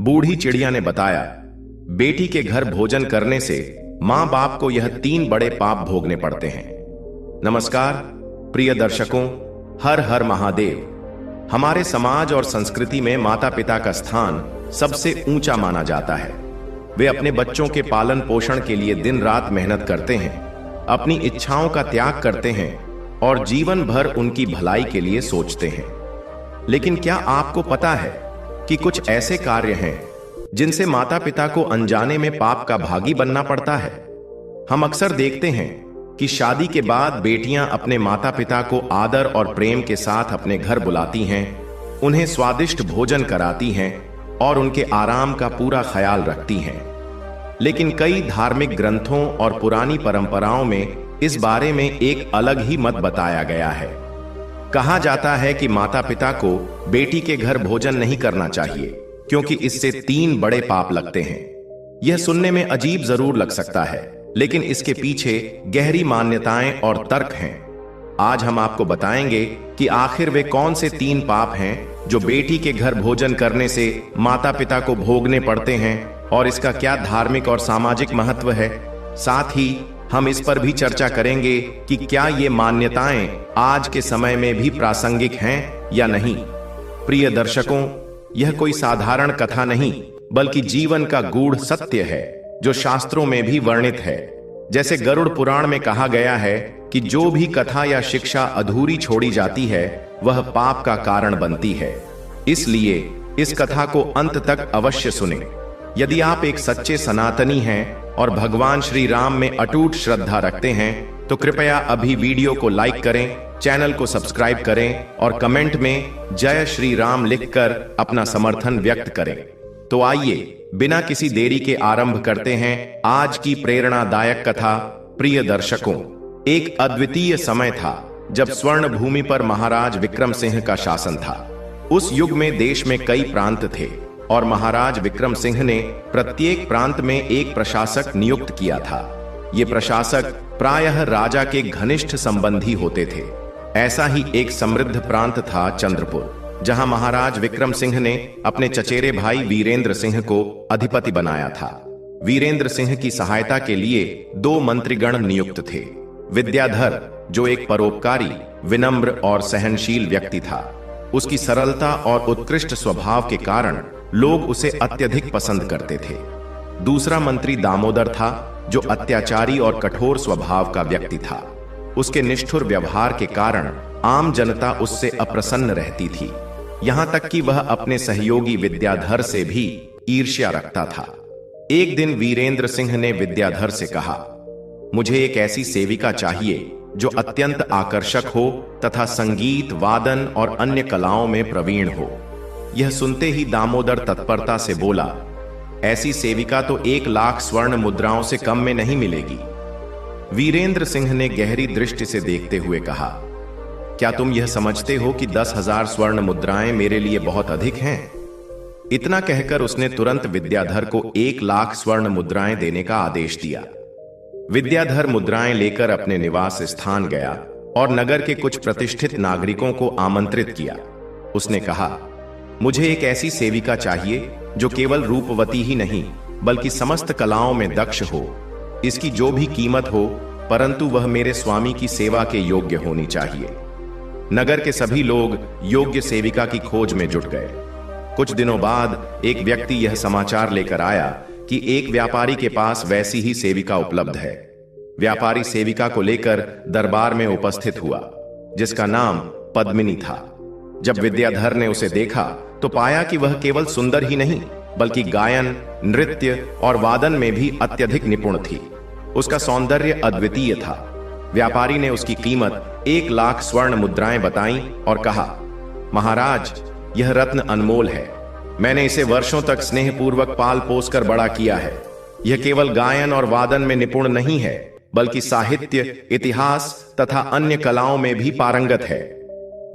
बूढ़ी चिड़िया ने बताया, बेटी के घर भोजन करने से मां बाप को यह 3 बड़े पाप भोगने पड़ते हैं। नमस्कार प्रिय दर्शकों, हर हर महादेव। हमारे समाज और संस्कृति में माता पिता का स्थान सबसे ऊंचा माना जाता है। वे अपने बच्चों के पालन पोषण के लिए दिन रात मेहनत करते हैं, अपनी इच्छाओं का त्याग करते हैं और जीवन भर उनकी भलाई के लिए सोचते हैं। लेकिन क्या आपको पता है कि कुछ ऐसे कार्य हैं जिनसे माता पिता को अनजाने में पाप का भागी बनना पड़ता है? हम अक्सर देखते हैं कि शादी के बाद बेटियां अपने माता पिता को आदर और प्रेम के साथ अपने घर बुलाती हैं, उन्हें स्वादिष्ट भोजन कराती हैं और उनके आराम का पूरा ख्याल रखती हैं। लेकिन कई धार्मिक ग्रंथों और पुरानी परंपराओं में इस बारे में एक अलग ही मत बताया गया है। कहा जाता है कि माता पिता को बेटी के घर भोजन नहीं करना चाहिए क्योंकि इससे 3 बड़े पाप लगते हैं। यह सुनने में अजीब जरूर लग सकता है, लेकिन इसके पीछे गहरी मान्यताएं और तर्क हैं। आज हम आपको बताएंगे कि आखिर वे कौन से 3 पाप हैं जो बेटी के घर भोजन करने से माता पिता को भोगने पड़ते हैं और इसका क्या धार्मिक और सामाजिक महत्व है। साथ ही हम इस पर भी चर्चा करेंगे कि क्या ये मान्यताएं आज के समय में भी प्रासंगिक हैं या नहीं। प्रिय दर्शकों, यह कोई साधारण कथा नहीं बल्कि जीवन का गूढ़ सत्य है जो शास्त्रों में भी वर्णित है। जैसे गरुड़ पुराण में कहा गया है कि जो भी कथा या शिक्षा अधूरी छोड़ी जाती है वह पाप का कारण बनती है। इसलिए इस कथा को अंत तक अवश्य सुनें। यदि आप एक सच्चे सनातनी हैं और भगवान श्री राम में अटूट श्रद्धा रखते हैं तो कृपया अभी वीडियो को लाइक करें, चैनल को सब्सक्राइब करें और कमेंट में जय श्री राम लिखकर अपना समर्थन व्यक्त करें। तो आइए बिना किसी देरी के आरंभ करते हैं आज की प्रेरणादायक कथा। प्रिय दर्शकों, एक अद्वितीय समय था जब स्वर्ण भूमि पर महाराज विक्रम सिंह का शासन था। उस युग में देश में कई प्रांत थे और महाराज विक्रम सिंह ने प्रत्येक प्रांत में एक प्रशासक नियुक्त किया था। ये प्रशासक प्रायः राजा के घनिष्ठ संबंधी होते थे। ऐसा ही एक समृद्ध प्रांत था चंद्रपुर, जहां महाराज विक्रम सिंह ने अपने चचेरे भाई वीरेंद्र सिंह को अधिपति बनाया था। वीरेंद्र सिंह की सहायता के लिए 2 मंत्रीगण नियुक्त थे। विद्याधर, जो एक परोपकारी, विनम्र और सहनशील व्यक्ति था, उसकी सरलता और उत्कृष्ट स्वभाव के कारण लोग उसे अत्यधिक पसंद करते थे। दूसरा मंत्री दामोदर था, जो अत्याचारी और कठोर स्वभाव का व्यक्ति था। उसके निष्ठुर व्यवहार के कारण आम जनता उससे अप्रसन्न रहती थी, यहां तक कि वह अपने सहयोगी विद्याधर से भी ईर्ष्या रखता था। एक दिन वीरेंद्र सिंह ने विद्याधर से कहा, मुझे एक ऐसी सेविका चाहिए जो अत्यंत आकर्षक हो तथा संगीत, वादन और अन्य कलाओं में प्रवीण हो। यह सुनते ही दामोदर तत्परता से बोला, ऐसी सेविका तो 1 लाख स्वर्ण मुद्राओं से कम में नहीं मिलेगी। वीरेंद्र सिंह ने गहरी दृष्टि से देखते हुए कहा, क्या तुम यह समझते हो कि 10,000 स्वर्ण मुद्राएं मेरे लिए बहुत अधिक हैं? इतना कहकर उसने तुरंत विद्याधर को 1 लाख स्वर्ण मुद्राएं देने का आदेश दिया। विद्याधर मुद्राएं लेकर अपने निवास स्थान गया और नगर के कुछ प्रतिष्ठित नागरिकों को आमंत्रित किया। उसने कहा, मुझे एक ऐसी सेविका चाहिए जो केवल रूपवती ही नहीं बल्कि समस्त कलाओं में दक्ष हो। इसकी जो भी कीमत हो, परंतु वह मेरे स्वामी की सेवा के योग्य होनी चाहिए। नगर के सभी लोग योग्य सेविका की खोज में जुट गए। कुछ दिनों बाद एक व्यक्ति यह समाचार लेकर आया कि एक व्यापारी के पास वैसी ही सेविका उपलब्ध है। व्यापारी सेविका को लेकर दरबार में उपस्थित हुआ, जिसका नाम पद्मिनी था। जब विद्याधर ने उसे देखा तो पाया कि वह केवल सुंदर ही नहीं बल्कि गायन, नृत्य और वादन में भी अत्यधिक निपुण थी। उसका सौंदर्य अद्वितीय था। व्यापारी ने उसकी कीमत 1 लाख स्वर्ण मुद्राएं बताई और कहा, महाराज, यह रत्न अनमोल है। मैंने इसे वर्षों तक स्नेहपूर्वक पाल पोस कर बड़ा किया है। यह केवल गायन और वादन में निपुण नहीं है बल्कि साहित्य, इतिहास तथा अन्य कलाओं में भी पारंगत है।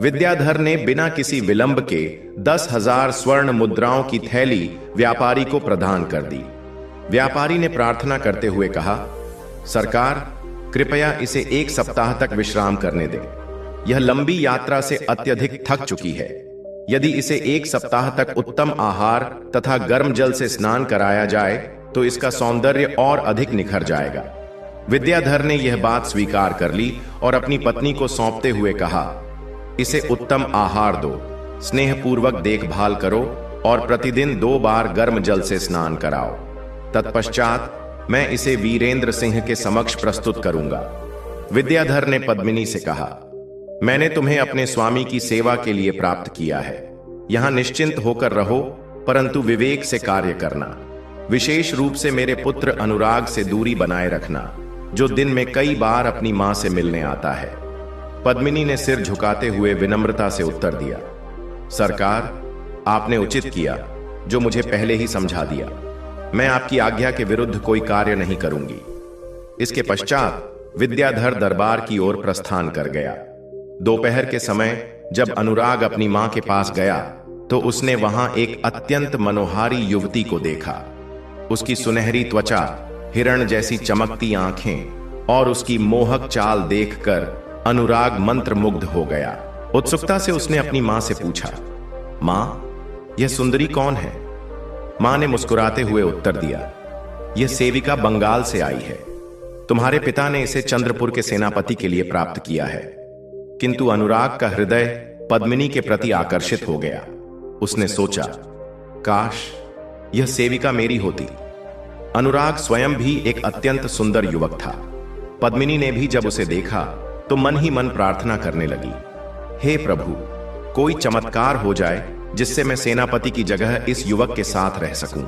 विद्याधर ने बिना किसी विलंब के 10,000 स्वर्ण मुद्राओं की थैली व्यापारी को प्रदान कर दी। व्यापारी ने प्रार्थना करते हुए कहा, सरकार, कृपया इसे 1 सप्ताह तक विश्राम करने दें। यह लंबी यात्रा से अत्यधिक थक चुकी है। यदि इसे 1 सप्ताह तक उत्तम आहार तथा गर्म जल से स्नान कराया जाए तो इसका सौंदर्य और अधिक निखर जाएगा। विद्याधर ने यह बात स्वीकार कर ली और अपनी पत्नी को सौंपते हुए कहा, इसे उत्तम आहार दो, स्नेहपूर्वक देखभाल करो और प्रतिदिन 2 बार गर्म जल से स्नान कराओ। तत्पश्चात मैं इसे वीरेंद्र सिंह के समक्ष प्रस्तुत करूंगा। विद्याधर ने पद्मिनी से कहा, मैंने तुम्हें अपने स्वामी की सेवा के लिए प्राप्त किया है। यहां निश्चिंत होकर रहो, परंतु विवेक से कार्य करना। विशेष रूप से मेरे पुत्र अनुराग से दूरी बनाए रखना, जो दिन में कई बार अपनी मां से मिलने आता है। पद्मिनी ने सिर झुकाते हुए विनम्रता से उत्तर दिया, सरकार, आपने उचित किया जो मुझे पहले ही समझा दिया। मैं आपकी आज्ञा के विरुद्ध कोई कार्य नहीं करूंगी। इसके पश्चात विद्याधर दरबार की ओर प्रस्थान कर गया। दोपहर के समय जब अनुराग अपनी मां के पास गया तो उसने वहां एक अत्यंत मनोहारी युवती को देखा। उसकी सुनहरी त्वचा, हिरण जैसी चमकती आंखें और उसकी मोहक चाल देखकर अनुराग मंत्रमुग्ध हो गया। उत्सुकता से उसने अपनी मां से पूछा, मां, यह सुंदरी कौन है? मां ने मुस्कुराते हुए उत्तर दिया, यह सेविका बंगाल से आई है। तुम्हारे पिता ने इसे चंद्रपुर के सेनापति के लिए प्राप्त किया है। किंतु अनुराग का हृदय पद्मिनी के प्रति आकर्षित हो गया। उसने सोचा, काश यह सेविका मेरी होती। अनुराग स्वयं भी एक अत्यंत सुंदर युवक था। पद्मिनी ने भी जब उसे देखा तो मन ही मन प्रार्थना करने लगी, हे प्रभु, कोई चमत्कार हो जाए जिससे मैं सेनापति की जगह इस युवक के साथ रह सकूं।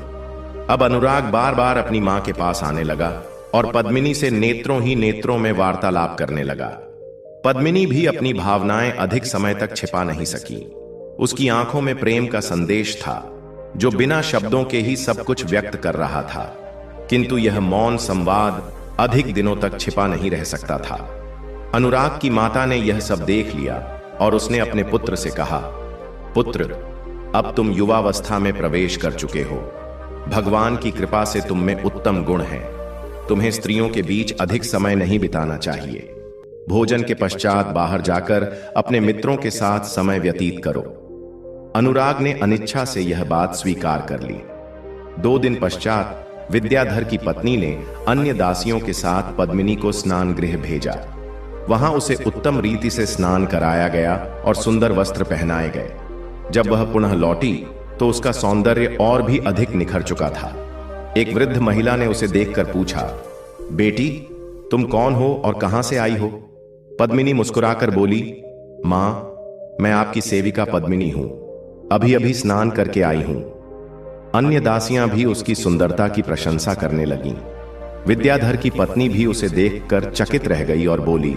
अब अनुराग बार बार अपनी मां के पास आने लगा और पद्मिनी से नेत्रों ही नेत्रों में वार्तालाप करने लगा। पद्मिनी भी अपनी भावनाएं अधिक समय तक छिपा नहीं सकी। उसकी आंखों में प्रेम का संदेश था, जो बिना शब्दों के ही सब कुछ व्यक्त कर रहा था। किंतु यह मौन संवाद अधिक दिनों तक छिपा नहीं रह सकता था। अनुराग की माता ने यह सब देख लिया और उसने अपने पुत्र से कहा, पुत्र, अब तुम युवावस्था में प्रवेश कर चुके हो। भगवान की कृपा से तुम में उत्तम गुण हैं। तुम्हें स्त्रियों के बीच अधिक समय नहीं बिताना चाहिए। भोजन के पश्चात बाहर जाकर अपने मित्रों के साथ समय व्यतीत करो। अनुराग ने अनिच्छा से यह बात स्वीकार कर ली। 2 दिन पश्चात विद्याधर की पत्नी ने अन्य दासियों के साथ पद्मिनी को स्नान गृह भेजा। वहां उसे उत्तम रीति से स्नान कराया गया और सुंदर वस्त्र पहनाए गए। जब वह पुनः लौटी तो उसका सौंदर्य और भी अधिक निखर चुका था। एक वृद्ध महिला ने उसे देखकर पूछा, बेटी, तुम कौन हो और कहां से आई हो? पद्मिनी मुस्कुराकर बोली, मां, मैं आपकी सेविका पद्मिनी हूं। अभी अभी स्नान करके आई हूं। अन्य दासियां भी उसकी सुंदरता की प्रशंसा करने लगीं। विद्याधर की पत्नी भी उसे देखकर चकित रह गई और बोली,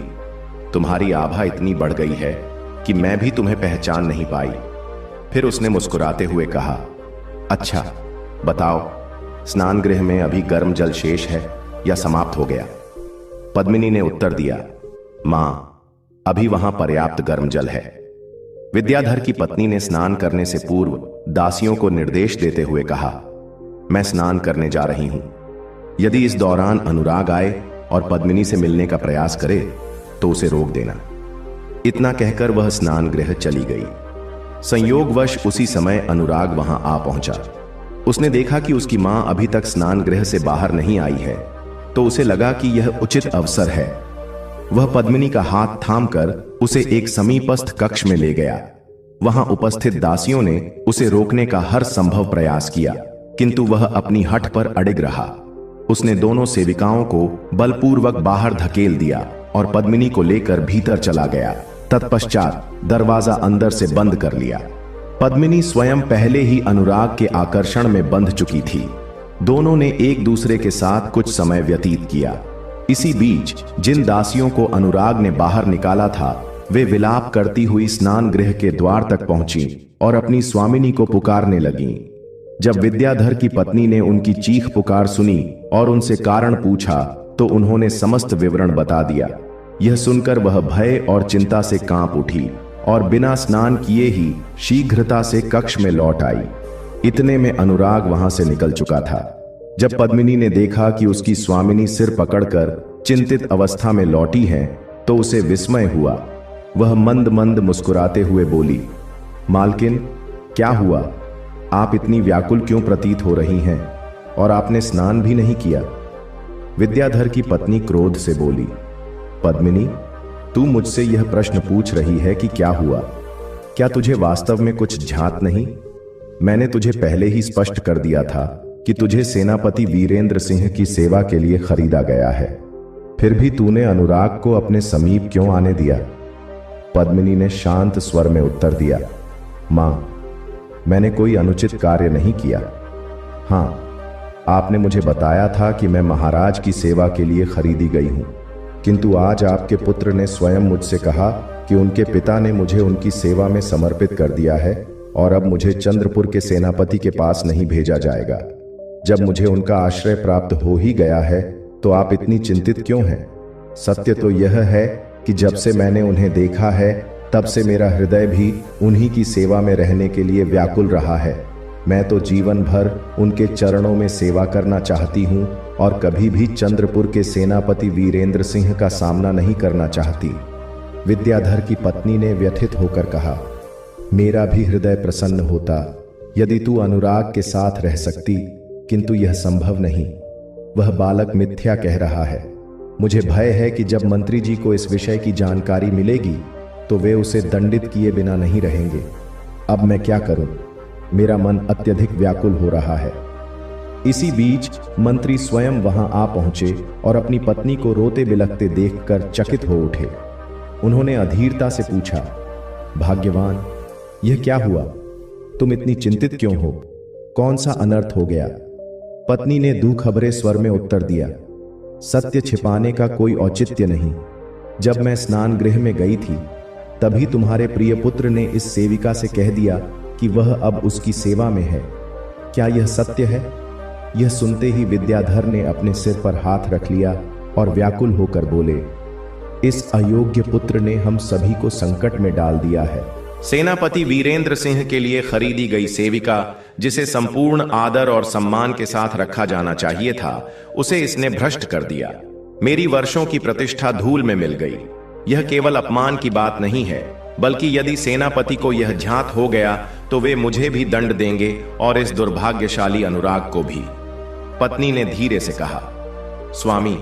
तुम्हारी आभा इतनी बढ़ गई है कि मैं भी तुम्हें पहचान नहीं पाई। फिर उसने मुस्कुराते हुए कहा, अच्छा बताओ, स्नान गृह में अभी गर्म जल शेष है या समाप्त हो गया? पद्मिनी ने उत्तर दिया, मां, अभी वहां पर्याप्त गर्म जल है। विद्याधर की पत्नी ने स्नान करने से पूर्व दासियों को निर्देश देते हुए कहा, मैं स्नान करने जा रही हूं। यदि इस दौरान अनुराग आए और पद्मिनी से मिलने का प्रयास करे तो उसे रोक देना। इतना कहकर वह स्नान गृह चली गई। संयोगवश उसी समय अनुराग वहां आ पहुंचा। उसने देखा कि उसकी मां अभी तक स्नान गृह से बाहर नहीं आई है, तो उसे लगा कि यह उचित अवसर है। वह पद्मिनी का हाथ थामकर उसे एक समीपस्थ कक्ष में ले गया। वहां उपस्थित दासियों ने उसे रोकने का हर संभव प्रयास किया, किंतु वह अपनी हठ पर अडिग रहा। उसने दोनों सेविकाओं को बलपूर्वक बाहर धकेल दिया और पद्मिनी को लेकर भीतर चला गया। तत्पश्चात दरवाजा अंदर से बंद कर लिया। पद्मिनी स्वयं पहले ही अनुराग के आकर्षण में बंध चुकी थी। दोनों ने एक दूसरे के साथ कुछ समय व्यतीत किया। इसी बीच जिन दासियों को अनुराग ने बाहर निकाला था, वे विलाप करती हुई स्नान गृह के द्वार तक पहुंची और अपनी स्वामिनी को पुकारने लगीं। जब विद्याधर की पत्नी ने उनकी चीख पुकार सुनी और उनसे कारण पूछा, तो उन्होंने समस्त विवरण बता दिया। यह सुनकर वह भय और चिंता से कांप उठी और बिना स्नान किए ही शीघ्रता से कक्ष में लौट आई। इतने में अनुराग वहां से निकल चुका था। जब पद्मिनी ने देखा कि उसकी स्वामिनी सिर पकड़कर चिंतित अवस्था में लौटी है, तो उसे विस्मय हुआ। वह मंद मंद मुस्कुराते हुए बोली, मालकिन, क्या हुआ? आप इतनी व्याकुल क्यों प्रतीत हो रही हैं? और आपने स्नान भी नहीं किया। विद्याधर की पत्नी क्रोध से बोली, पद्मिनी, तू मुझसे यह प्रश्न पूछ रही है कि क्या हुआ? क्या तुझे वास्तव में कुछ झात नहीं? मैंने तुझे पहले ही स्पष्ट कर दिया था कि तुझे सेनापति वीरेंद्र सिंह की सेवा के लिए खरीदा गया है। फिर भी तूने अनुराग को अपने समीप क्यों आने दिया? पद्मिनी ने शांत स्वर में उत्तर दिया, मां, मैंने कोई अनुचित कार्य नहीं किया। हां, आपने मुझे बताया था कि मैं महाराज की सेवा के लिए खरीदी गई हूं, किंतु आज आपके पुत्र ने स्वयं मुझसे कहा कि उनके पिता ने मुझे उनकी सेवा में समर्पित कर दिया है और अब मुझे चंद्रपुर के सेनापति के पास नहीं भेजा जाएगा। जब मुझे उनका आश्रय प्राप्त हो ही गया है तो आप इतनी चिंतित क्यों हैं? सत्य तो यह है कि जब से मैंने उन्हें देखा है तब से मेरा हृदय भी उन्हीं की सेवा में रहने के लिए व्याकुल रहा है। मैं तो जीवन भर उनके चरणों में सेवा करना चाहती हूं और कभी भी चंद्रपुर के सेनापति वीरेंद्र सिंह का सामना नहीं करना चाहती। विद्याधर की पत्नी ने व्यथित होकर कहा, मेरा भी हृदय प्रसन्न होता यदि तू अनुराग के साथ रह सकती, किंतु यह संभव नहीं। वह बालक मिथ्या कह रहा है। मुझे भय है कि जब मंत्री जी को इस विषय की जानकारी मिलेगी तो वे उसे दंडित किए बिना नहीं रहेंगे। अब मैं क्या करूं? मेरा मन अत्यधिक व्याकुल हो रहा है। इसी बीच मंत्री स्वयं वहां आ पहुंचे और अपनी पत्नी को रोते बिलखते देखकर चकित हो उठे। उन्होंने अधीरता से पूछा, भाग्यवान, यह क्या हुआ? तुम इतनी चिंतित क्यों हो? कौन सा अनर्थ हो गया? पत्नी ने दुखभरे स्वर में उत्तर दिया, सत्य छिपाने का कोई औचित्य नहीं। जब मैं स्नान गृह में गई थी तभी तुम्हारे प्रिय पुत्र ने इस सेविका से कह दिया कि वह अब उसकी सेवा में है। क्या यह सत्य है? यह सुनते ही विद्याधर ने अपने सिर पर हाथ रख लिया और व्याकुल होकर बोले, इस अयोग्य पुत्र ने हम सभी को संकट में डाल दिया है। सेनापति वीरेंद्र सिंह के लिए खरीदी गई सेविका, जिसे संपूर्ण आदर और सम्मान के साथ रखा जाना चाहिए था, उसे इसने भ्रष्ट कर दिया। मेरी वर्षों की प्रतिष्ठा धूल में मिल गई। यह केवल अपमान की बात नहीं है, बल्कि यदि सेनापति को यह झात हो गया तो वे मुझे भी दंड देंगे और इस दुर्भाग्यशाली अनुराग को भी। पत्नी ने धीरे से कहा, स्वामी,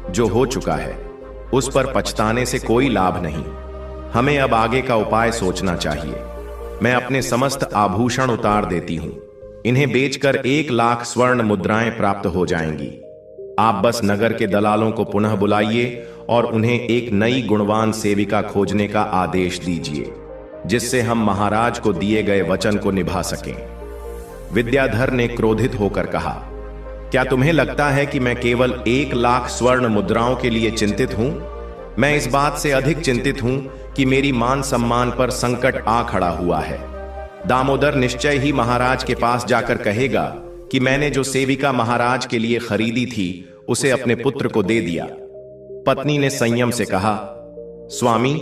जो हो चुका है उस पर पछताने से कोई लाभ नहीं। हमें अब आगे का उपाय सोचना चाहिए। मैं अपने समस्त आभूषण उतार देती हूं। इन्हें बेचकर 1,00,000 स्वर्ण मुद्राएं प्राप्त हो जाएंगी। आप बस नगर के दलालों को पुनः बुलाइए और उन्हें एक नई गुणवान सेविका खोजने का आदेश दीजिए, जिससे हम महाराज को दिए गए वचन को निभा सकें। विद्याधर ने क्रोधित होकर कहा, क्या तुम्हें लगता है कि मैं केवल 1,00,000 स्वर्ण मुद्राओं के लिए चिंतित हूं? मैं इस बात से अधिक चिंतित हूं कि मेरी मान सम्मान पर संकट आ खड़ा हुआ है। दामोदर निश्चय ही महाराज के पास जाकर कहेगा कि मैंने जो सेविका महाराज के लिए खरीदी थी उसे अपने पुत्र को दे दिया। पत्नी ने संयम से कहा, स्वामी,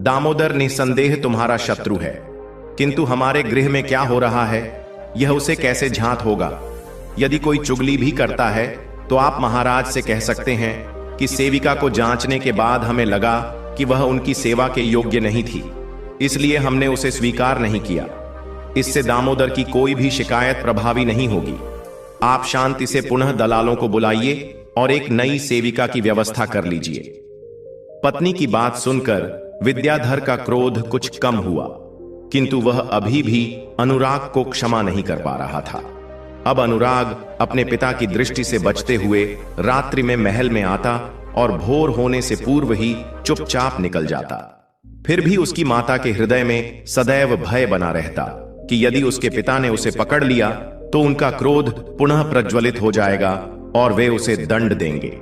दामोदर निसंदेह तुम्हारा शत्रु है, किंतु हमारे गृह में क्या हो रहा है यह उसे कैसे झांत होगा? यदि कोई चुगली भी करता है तो आप महाराज से कह सकते हैं कि सेविका को जांचने के बाद हमें लगा कि वह उनकी सेवा के योग्य नहीं थी, इसलिए हमने उसे स्वीकार नहीं किया। इससे दामोदर की कोई भी शिकायत प्रभावी नहीं होगी। आप शांति से पुनः दलालों को बुलाइए और एक नई सेविका की व्यवस्था कर लीजिए। पत्नी की बात सुनकर विद्याधर का क्रोध कुछ कम हुआ, किंतु वह अभी भी अनुराग को क्षमा नहीं कर पा रहा था। अब अनुराग अपने पिता की दृष्टि से बचते हुए रात्रि में महल में आता और भोर होने से पूर्व ही चुपचाप निकल जाता। फिर भी उसकी माता के हृदय में सदैव भय बना रहता कि यदि उसके पिता ने उसे पकड़ लिया तो उनका क्रोध पुनः प्रज्वलित हो जाएगा और वे उसे दंड देंगे।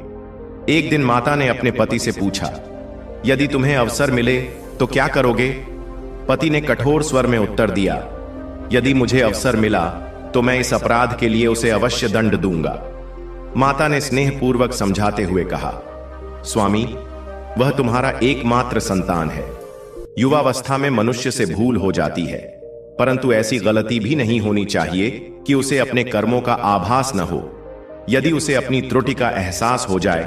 एक दिन माता ने अपने पति से पूछा, यदि तुम्हें अवसर मिले तो क्या करोगे? पति ने कठोर स्वर में उत्तर दिया, यदि मुझे अवसर मिला तो मैं इस अपराध के लिए उसे अवश्य दंड दूंगा। माता ने स्नेहपूर्वक समझाते हुए कहा, स्वामी, वह तुम्हारा एकमात्र संतान है। युवावस्था में मनुष्य से भूल हो जाती है, परंतु ऐसी गलती भी नहीं होनी चाहिए कि उसे अपने कर्मों का आभास न हो। यदि उसे अपनी त्रुटि का एहसास हो जाए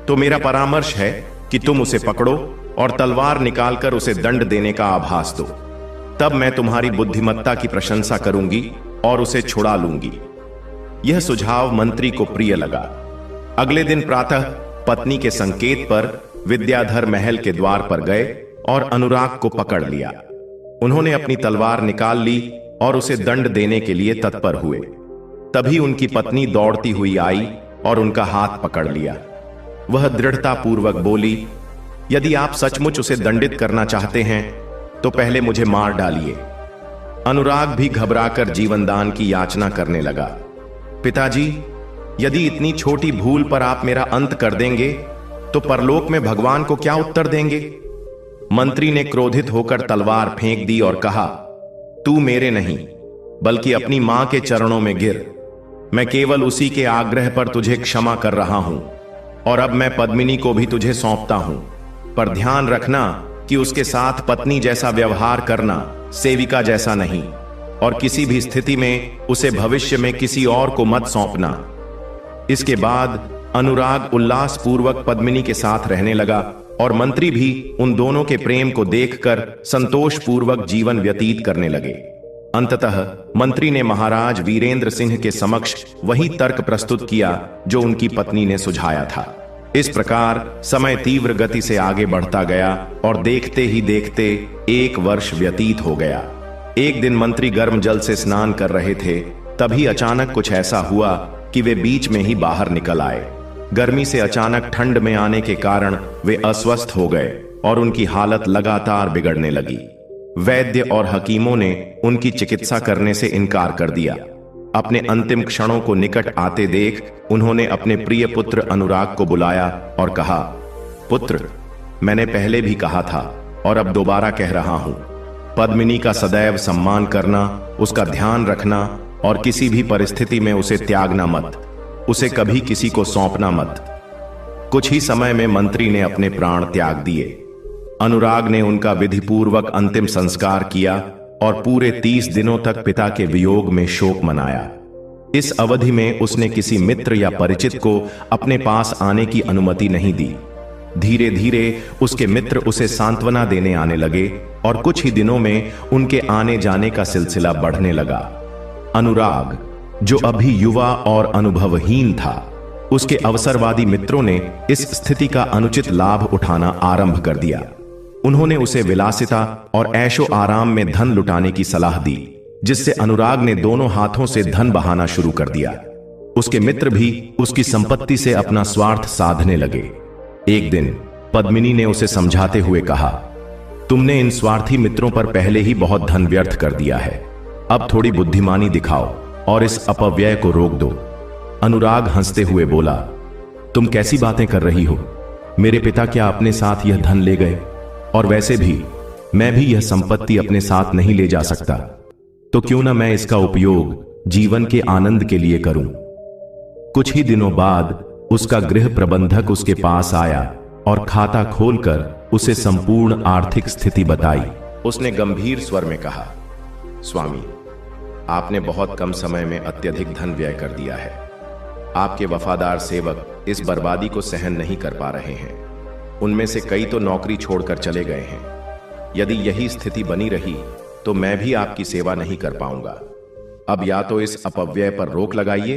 तो मेरा परामर्श है कि तुम उसे पकड़ो और तलवार निकालकर उसे दंड देने का आभास दो। तब मैं तुम्हारी बुद्धिमत्ता की प्रशंसा करूंगी और उसे छुड़ा लूंगी। यह सुझाव मंत्री को प्रिय लगा। अगले दिन प्रातः पत्नी के संकेत पर विद्याधर महल के द्वार पर गए और अनुराग को पकड़ लिया। उन्होंने अपनी तलवार निकाल ली और उसे दंड देने के लिए तत्पर हुए। तभी उनकी पत्नी दौड़ती हुई आई और उनका हाथ पकड़ लिया। वह दृढ़तापूर्वक बोली, यदि आप सचमुच उसे दंडित करना चाहते हैं तो पहले मुझे मार डालिए। अनुराग भी घबराकर जीवनदान की याचना करने लगा। पिताजी, यदि इतनी छोटी भूल पर आप मेरा अंत कर देंगे तो परलोक में भगवान को क्या उत्तर देंगे? मंत्री ने क्रोधित होकर तलवार फेंक दी और कहा, तू मेरे नहीं बल्कि अपनी मां के चरणों में गिर। मैं केवल उसी के आग्रह पर तुझे क्षमा कर रहा हूं और अब मैं पद्मिनी को भी तुझे सौंपता हूं। पर ध्यान रखना कि उसके साथ पत्नी जैसा व्यवहार करना, सेविका जैसा नहीं, और किसी भी स्थिति में उसे भविष्य में किसी और को मत सौंपना। इसके बाद अनुराग उल्लासपूर्वक पद्मिनी के साथ रहने लगा और मंत्री भी उन दोनों के प्रेम को देखकर संतोषपूर्वक जीवन व्यतीत करने लगे। अंततः मंत्री ने महाराज वीरेंद्र सिंह के समक्ष वही तर्क प्रस्तुत किया जो उनकी पत्नी ने सुझाया था। इस प्रकार समय तीव्र गति से आगे बढ़ता गया और देखते ही देखते 1 वर्ष व्यतीत हो गया। एक दिन मंत्री गर्म जल से स्नान कर रहे थे, तभी अचानक कुछ ऐसा हुआ कि वे बीच में ही बाहर निकल आए। गर्मी से अचानक ठंड में आने के कारण वे अस्वस्थ हो गए और उनकी हालत लगातार बिगड़ने लगी। वैद्य और हकीमों ने उनकी चिकित्सा करने से इनकार कर दिया। अपने अंतिम क्षणों को निकट आते देख उन्होंने अपने प्रिय पुत्र अनुराग को बुलाया और कहा, पुत्र, मैंने पहले भी कहा था और अब दोबारा कह रहा हूं, पद्मिनी का सदैव सम्मान करना, उसका ध्यान रखना और किसी भी परिस्थिति में उसे त्यागना मत। उसे कभी किसी को सौंपना मत। कुछ ही समय में मंत्री ने अपने प्राण त्याग दिए। अनुराग ने उनका विधिपूर्वक अंतिम संस्कार किया और पूरे 30 दिनों तक पिता के वियोग में शोक मनाया। इस अवधि में उसने किसी मित्र या परिचित को अपने पास आने की अनुमति नहीं दी। धीरे धीरे उसके मित्र उसे सांत्वना देने आने लगे और कुछ ही दिनों में उनके आने जाने का सिलसिला बढ़ने लगा। अनुराग, जो अभी युवा और अनुभवहीन था, उसके अवसरवादी मित्रों ने इस स्थिति का अनुचित लाभ उठाना आरंभ कर दिया। उन्होंने उसे विलासिता और ऐशो आराम में धन लुटाने की सलाह दी, जिससे अनुराग ने दोनों हाथों से धन बहाना शुरू कर दिया। उसके मित्र भी उसकी संपत्ति से अपना स्वार्थ साधने लगे। एक दिन पद्मिनी ने उसे समझाते हुए कहा, तुमने इन स्वार्थी मित्रों पर पहले ही बहुत धन व्यर्थ कर दिया है। अब थोड़ी बुद्धिमानी दिखाओ और इस अपव्यय को रोक दो। अनुराग हंसते हुए बोला, तुम कैसी बातें कर रही हो? मेरे पिता क्या अपने साथ यह धन ले गए? और वैसे भी मैं भी यह संपत्ति अपने साथ नहीं ले जा सकता, तो क्यों ना मैं इसका उपयोग जीवन के आनंद के लिए करूं। कुछ ही दिनों बाद उसका गृह प्रबंधक उसके पास आया और खाता खोलकर उसे संपूर्ण आर्थिक स्थिति बताई। उसने गंभीर स्वर में कहा, स्वामी, आपने बहुत कम समय में अत्यधिक धन व्यय कर दिया है। आपके वफादार सेवक इस बर्बादी को सहन नहीं कर पा रहे हैं। उनमें से कई तो नौकरी छोड़कर चले गए हैं। यदि यही स्थिति बनी रही तो मैं भी आपकी सेवा नहीं कर पाऊंगा। अब या तो इस अपव्यय पर रोक लगाइए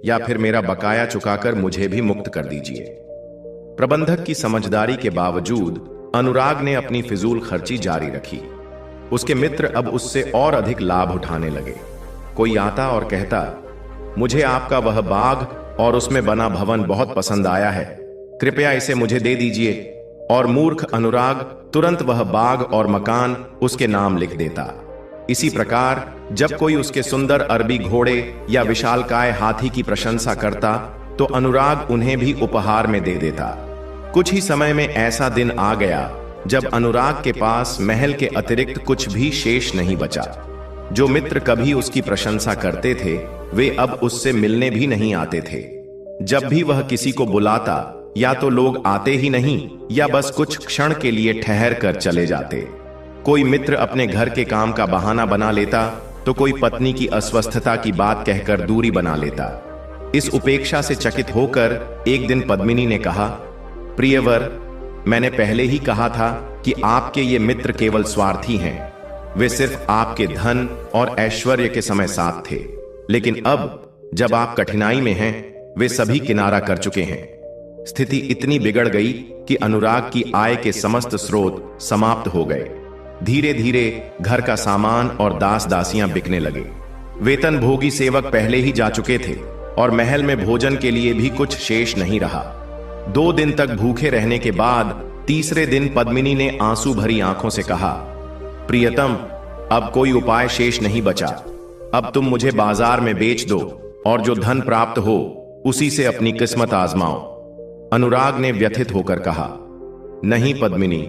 या फिर मेरा बकाया चुकाकर मुझे भी मुक्त कर दीजिए। प्रबंधक की समझदारी के बावजूद अनुराग ने अपनी फिजूल खर्ची जारी रखी। उसके मित्र अब उससे और अधिक लाभ उठाने लगे। कोई आता और कहता, मुझे आपका वह बाग और उसमें बना भवन बहुत पसंद आया है, कृपया इसे मुझे दे दीजिए। और मूर्ख अनुराग तुरंत वह बाग और मकान उसके नाम लिख देता। इसी प्रकार जब कोई उसके सुंदर अरबी घोड़े या विशालकाय हाथी की प्रशंसा करता तो अनुराग उन्हें भी उपहार में दे देता। कुछ ही समय में ऐसा दिन आ गया जब अनुराग के पास महल के अतिरिक्त कुछ भी शेष नहीं बचा। जो मित्र कभी उसकी प्रशंसा करते थे वे अब उससे मिलने भी नहीं आते थे। जब भी वह किसी को बुलाता या तो लोग आते ही नहीं या बस कुछ क्षण के लिए ठहर कर चले जाते। कोई मित्र अपने घर के काम का बहाना बना लेता तो कोई पत्नी की अस्वस्थता की बात कहकर दूरी बना लेता। इस उपेक्षा से चकित होकर एक दिन पद्मिनी ने कहा, प्रियवर, मैंने पहले ही कहा था कि आपके ये मित्र केवल स्वार्थी हैं। वे सिर्फ आपके धन और ऐश्वर्य के समय साथ थे, लेकिन अब जब आप कठिनाई में हैं, वे सभी किनारा कर चुके हैं। स्थिति इतनी बिगड़ गई कि अनुराग की आय के समस्त स्रोत समाप्त हो गए। धीरे धीरे घर का सामान और दास दासियां बिकने लगे। वेतन भोगी सेवक पहले ही जा चुके थे और महल में भोजन के लिए भी कुछ शेष नहीं रहा। 2 दिन तक भूखे रहने के बाद तीसरे दिन पद्मिनी ने आंसू भरी आंखों से कहा, प्रियतम, अब कोई उपाय शेष नहीं बचा। अब तुम मुझे बाजार में बेच दो और जो धन प्राप्त हो उसी से अपनी किस्मत आजमाओ। अनुराग ने व्यथित होकर कहा, नहीं पद्मिनी,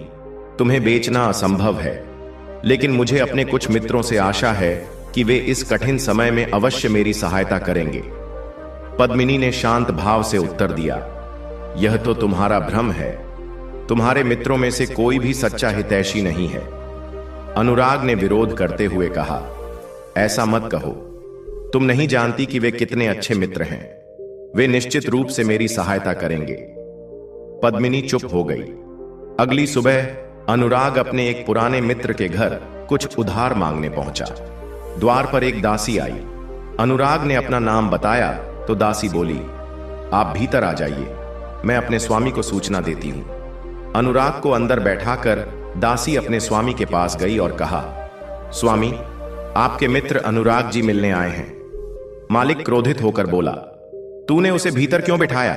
तुम्हें बेचना असंभव है, लेकिन मुझे अपने कुछ मित्रों से आशा है कि वे इस कठिन समय में अवश्य मेरी सहायता करेंगे। पद्मिनी ने शांत भाव से उत्तर दिया, यह तो तुम्हारा भ्रम है। तुम्हारे मित्रों में से कोई भी सच्चा हितैषी नहीं है। अनुराग ने विरोध करते हुए कहा, ऐसा मत कहो। तुम नहीं जानती कि वे कितने अच्छे मित्र हैं। वे निश्चित रूप से मेरी सहायता करेंगे। पद्मिनी चुप हो गई। अगली सुबह अनुराग अपने एक पुराने मित्र के घर कुछ उधार मांगने पहुंचा। द्वार पर एक दासी आई। अनुराग ने अपना नाम बताया तो दासी बोली, आप भीतर आ जाइए, मैं अपने स्वामी को सूचना देती हूं। अनुराग को अंदर बैठाकर दासी अपने स्वामी के पास गई और कहा, स्वामी, आपके मित्र अनुराग जी मिलने आए हैं। मालिक क्रोधित होकर बोला, तूने उसे भीतर क्यों बिठाया?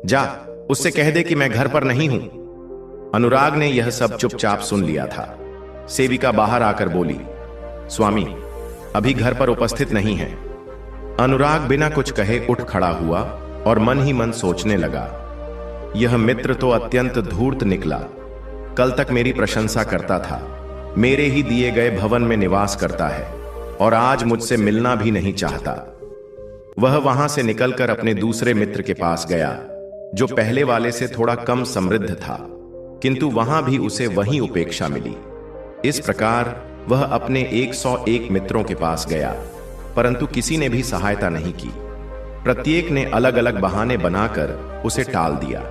जा, उससे कह दे कि मैं घर पर नहीं हूं। अनुराग ने यह सब चुपचाप सुन लिया था। सेविका बाहर आकर बोली, स्वामी, अभी घर पर उपस्थित नहीं है। अनुराग बिना कुछ कहे उठ खड़ा हुआ और मन ही मन सोचने लगा, यह मित्र तो अत्यंत धूर्त निकला। कल तक मेरी प्रशंसा करता था, मेरे ही दिए गए भवन में निवास करता है और आज मुझसे मिलना भी नहीं चाहता। वह वहां से निकलकर अपने दूसरे मित्र के पास गया, जो पहले वाले से थोड़ा कम समृद्ध था, किंतु वहां भी उसे वही उपेक्षा मिली। इस प्रकार वह अपने 101 मित्रों के पास गया, परंतु किसी ने भी सहायता नहीं की। प्रत्येक ने अलग अलग बहाने बनाकर उसे टाल दिया।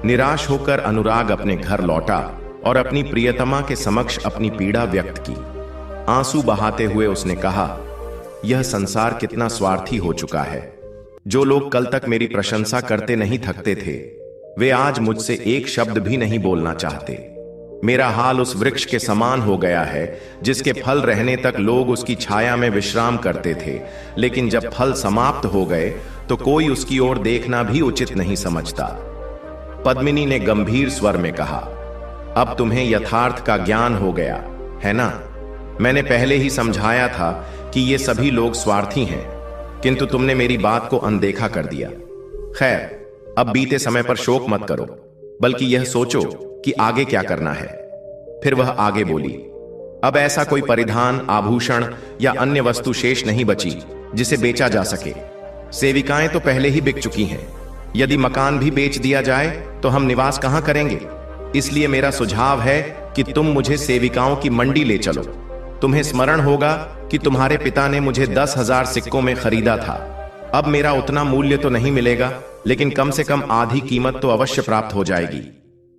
निराश होकर अनुराग अपने घर लौटा और अपनी प्रियतमा के समक्ष अपनी पीड़ा व्यक्त की। आंसू बहाते हुए उसने कहा, यह संसार कितना स्वार्थी हो चुका है। जो लोग कल तक मेरी प्रशंसा करते नहीं थकते थे, वे आज मुझसे एक शब्द भी नहीं बोलना चाहते। मेरा हाल उस वृक्ष के समान हो गया है जिसके फल रहने तक लोग उसकी छाया में विश्राम करते थे, लेकिन जब फल समाप्त हो गए तो कोई उसकी ओर देखना भी उचित नहीं समझता। पद्मिनी ने गंभीर स्वर में कहा, अब तुम्हें यथार्थ का ज्ञान हो गया है ना? मैंने पहले ही समझाया था कि ये सभी लोग स्वार्थी हैं, किंतु तुमने मेरी बात को अनदेखा कर दिया। खैर, अब बीते समय पर शोक मत करो, बल्कि यह सोचो कि आगे क्या करना है। फिर वह आगे बोली, अब ऐसा कोई परिधान, आभूषण या अन्य वस्तु शेष नहीं बची जिसे बेचा जा सके। सेविकाएं तो पहले ही बिक चुकी हैं। यदि मकान भी बेच दिया जाए तो हम निवास कहां करेंगे? इसलिए मेरा सुझाव है कि तुम मुझे सेविकाओं की मंडी ले चलो। तुम्हें स्मरण होगा कि तुम्हारे पिता ने मुझे 10,000 सिक्कों में खरीदा था। अब मेरा उतना मूल्य तो नहीं मिलेगा, लेकिन कम से कम आधी कीमत तो अवश्य प्राप्त हो जाएगी।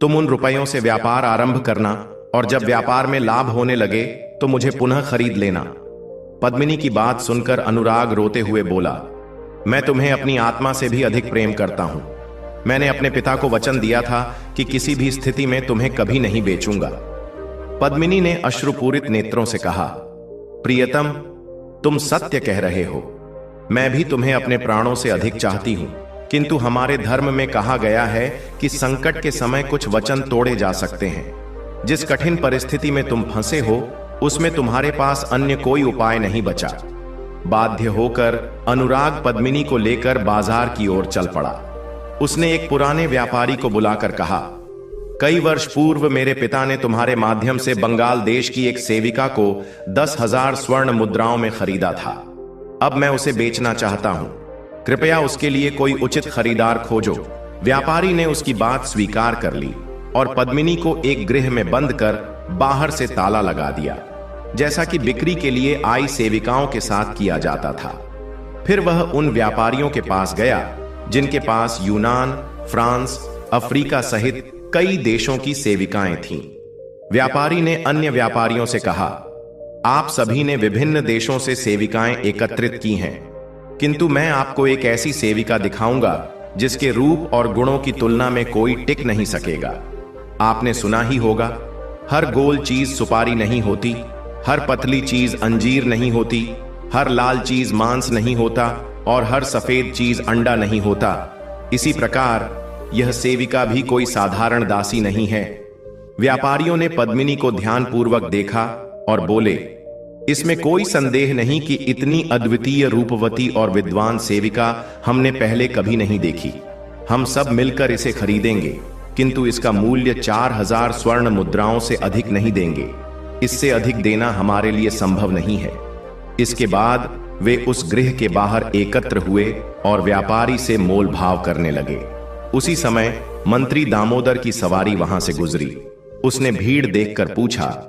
तुम उन रुपयों से व्यापार आरंभ करना और जब व्यापार में लाभ होने लगे तो मुझे पुनः खरीद लेना। पद्मिनी की बात सुनकर अनुराग रोते हुए बोला, मैं तुम्हें अपनी आत्मा से भी अधिक प्रेम करता हूं। मैंने अपने पिता को वचन दिया था कि किसी भी स्थिति में तुम्हें कभी नहीं बेचूंगा। पद्मिनी ने अश्रुपूरित नेत्रों से कहा, प्रियतम, तुम सत्य कह रहे हो। मैं भी तुम्हें अपने प्राणों से अधिक चाहती हूं, किंतु हमारे धर्म में कहा गया है कि संकट के समय कुछ वचन तोड़े जा सकते हैं। जिस कठिन परिस्थिति में तुम फंसे हो, उसमें तुम्हारे पास अन्य कोई उपाय नहीं बचा। बाध्य होकर अनुराग पद्मिनी को लेकर बाजार की ओर चल पड़ा। उसने एक पुराने व्यापारी को बुलाकर कहा, कई वर्ष पूर्व मेरे पिता ने तुम्हारे माध्यम से बंगाल देश की एक सेविका को 10,000 स्वर्ण मुद्राओं में खरीदा था। अब मैं उसे बेचना चाहता हूं। कृपया उसके लिए कोई उचित खरीदार खोजो। व्यापारी ने उसकी बात स्वीकार कर ली और पद्मिनी को एक गृह में बंद कर बाहर से ताला लगा दिया, जैसा कि बिक्री के लिए आई सेविकाओं के साथ किया जाता था। फिर वह उन व्यापारियों के पास गया जिनके पास यूनान, फ्रांस, अफ्रीका सहित कई देशों की सेविकाएं थीं। व्यापारी ने अन्य व्यापारियों से कहा, आप सभी ने विभिन्न देशों से सेविकाएं एकत्रित की हैं, किंतु मैं आपको एक ऐसी सेविका दिखाऊंगा जिसके रूप और गुणों की तुलना में कोई टिक नहीं सकेगा। आपने सुना ही होगा, हर गोल चीज सुपारी नहीं होती, हर पतली चीज अंजीर नहीं होती, हर लाल चीज मांस नहीं होता और हर सफेद चीज अंडा नहीं होता। इसी प्रकार यह सेविका भी कोई साधारण दासी नहीं है। व्यापारियों ने पद्मिनी को ध्यानपूर्वक देखा और बोले, इसमें कोई संदेह नहीं कि इतनी अद्वितीय रूपवती और विद्वान सेविका हमने पहले कभी नहीं देखी। हम सब मिलकर इसे खरीदेंगे, किंतु इसका मूल्य 4000 स्वर्ण मुद्राओं से अधिक नहीं देंगे। इससे अधिक देना हमारे लिए संभव नहीं है। इसके बाद वे उस गृह के बाहर एकत्र हुए और व्यापारी से मोल भाव करने लगे। उसी समय मंत्री दामोदर की सवारी वहां से गुजरी। उसने भीड़ देखकर पूछा,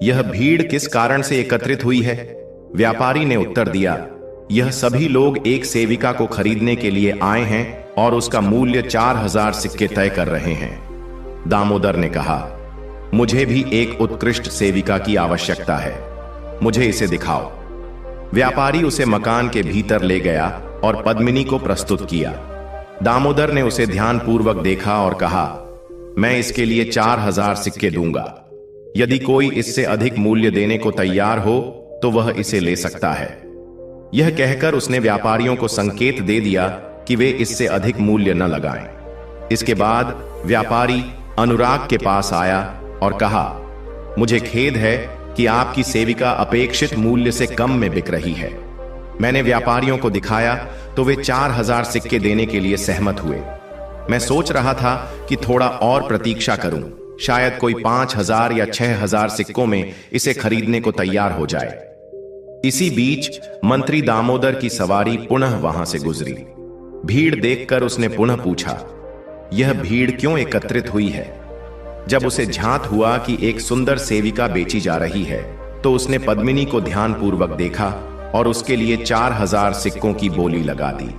यह भीड़ किस कारण से एकत्रित हुई है? व्यापारी ने उत्तर दिया, यह सभी लोग एक सेविका को खरीदने के लिए आए हैं और उसका मूल्य 4000 सिक्के तय कर रहे हैं। दामोदर ने कहा, मुझे भी एक उत्कृष्ट सेविका की आवश्यकता है, मुझे इसे दिखाओ। व्यापारी उसे मकान के भीतर ले गया और पद्मिनी को प्रस्तुत किया। दामोदर ने उसे ध्यानपूर्वक देखा और कहा, मैं इसके लिए 4000 सिक्के दूंगा। यदि कोई इससे अधिक मूल्य देने को तैयार हो तो वह इसे ले सकता है। यह कहकर उसने व्यापारियों को संकेत दे दिया कि वे इससे अधिक मूल्य न लगाएं। इसके बाद व्यापारी अनुराग के पास आया और कहा, मुझे खेद है कि आपकी सेविका अपेक्षित मूल्य से कम में बिक रही है। मैंने व्यापारियों को दिखाया तो वे 4000 सिक्के देने के लिए सहमत हुए। मैं सोच रहा था कि थोड़ा और प्रतीक्षा करूं, शायद कोई 5000 या 6000 सिक्कों में इसे खरीदने को तैयार हो जाए। इसी बीच मंत्री दामोदर की सवारी पुनः वहां से गुजरी। भीड़ देखकर उसने पुनः पूछा, यह भीड़ क्यों एकत्रित हुई है? जब उसे झांत हुआ कि एक सुंदर सेविका बेची जा रही है तो उसने पद्मिनी को ध्यानपूर्वक देखा और उसके लिए 4000 सिक्कों की बोली लगा दी।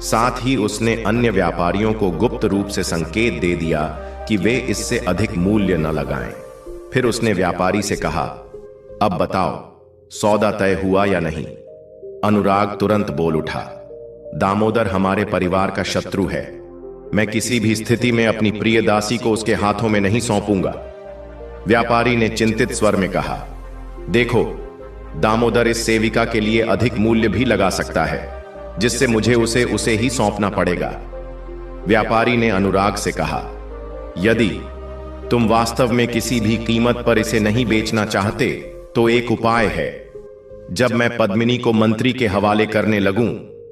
साथ ही उसने अन्य व्यापारियों को गुप्त रूप से संकेत दे दिया कि वे इससे अधिक मूल्य न लगाएं। फिर उसने व्यापारी से कहा, अब बताओ, सौदा तय हुआ या नहीं? अनुराग तुरंत बोल उठा, दामोदर हमारे परिवार का शत्रु है। मैं किसी भी स्थिति में अपनी प्रिय दासी को उसके हाथों में नहीं सौंपूंगा। व्यापारी ने चिंतित स्वर में कहा, देखो, दामोदर इस सेविका के लिए अधिक मूल्य भी लगा सकता है, जिससे मुझे उसे ही सौंपना पड़ेगा। व्यापारी ने अनुराग से कहा, यदि तुम वास्तव में किसी भी कीमत पर इसे नहीं बेचना चाहते तो एक उपाय है। जब मैं पद्मिनी को मंत्री के हवाले करने लगूं,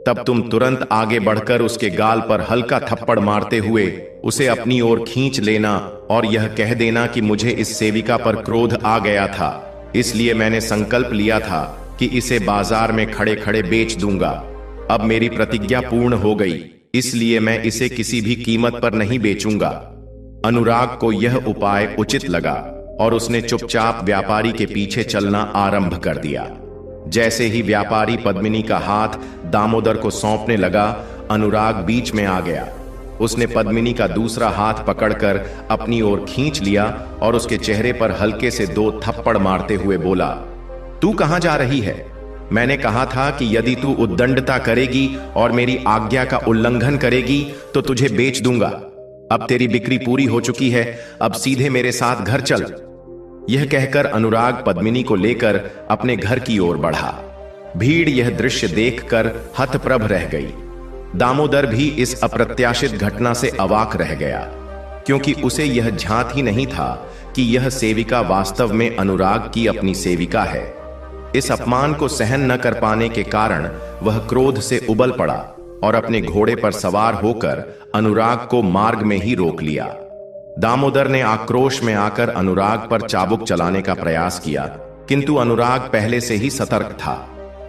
तब तुम तुरंत आगे बढ़कर उसके गाल पर हल्का थप्पड़ मारते हुए उसे अपनी ओर खींच लेना और यह कह देना कि मुझे इस सेविका पर क्रोध आ गया था, इसलिए मैंने संकल्प लिया था कि इसे बाजार में खड़े खड़े बेच दूंगा। अब मेरी प्रतिज्ञा पूर्ण हो गई, इसलिए मैं इसे किसी भी कीमत पर नहीं बेचूंगा। अनुराग को यह उपाय उचित लगा और उसने चुपचाप व्यापारी के पीछे चलना आरंभ कर दिया। जैसे ही व्यापारी पद्मिनी का हाथ दामोदर को सौंपने लगा, अनुराग बीच में आ गया। उसने पद्मिनी का दूसरा हाथ पकड़कर अपनी ओर खींच लिया और उसके चेहरे पर हल्के से 2 थप्पड़ मारते हुए बोला, तू कहां जा रही है? मैंने कहा था कि यदि तू उद्दंडता करेगी और मेरी आज्ञा का उल्लंघन करेगी तो तुझे बेच दूंगा। अब तेरी बिक्री पूरी हो चुकी है, अब सीधे मेरे साथ घर चल। यह कहकर अनुराग पद्मिनी को लेकर अपने घर की ओर बढ़ा। भीड़ यह दृश्य देखकर हतप्रभ रह गई। दामोदर भी इस अप्रत्याशित घटना से अवाक रह गया, क्योंकि उसे यह झांत ही नहीं था कि यह सेविका वास्तव में अनुराग की अपनी सेविका है। इस अपमान को सहन न कर पाने के कारण वह क्रोध से उबल पड़ा और अपने घोड़े पर सवार होकर अनुराग को मार्ग में ही रोक लिया। दामोदर ने आक्रोश में आकर अनुराग पर चाबुक चलाने का प्रयास किया, किंतु अनुराग पहले से ही सतर्क था।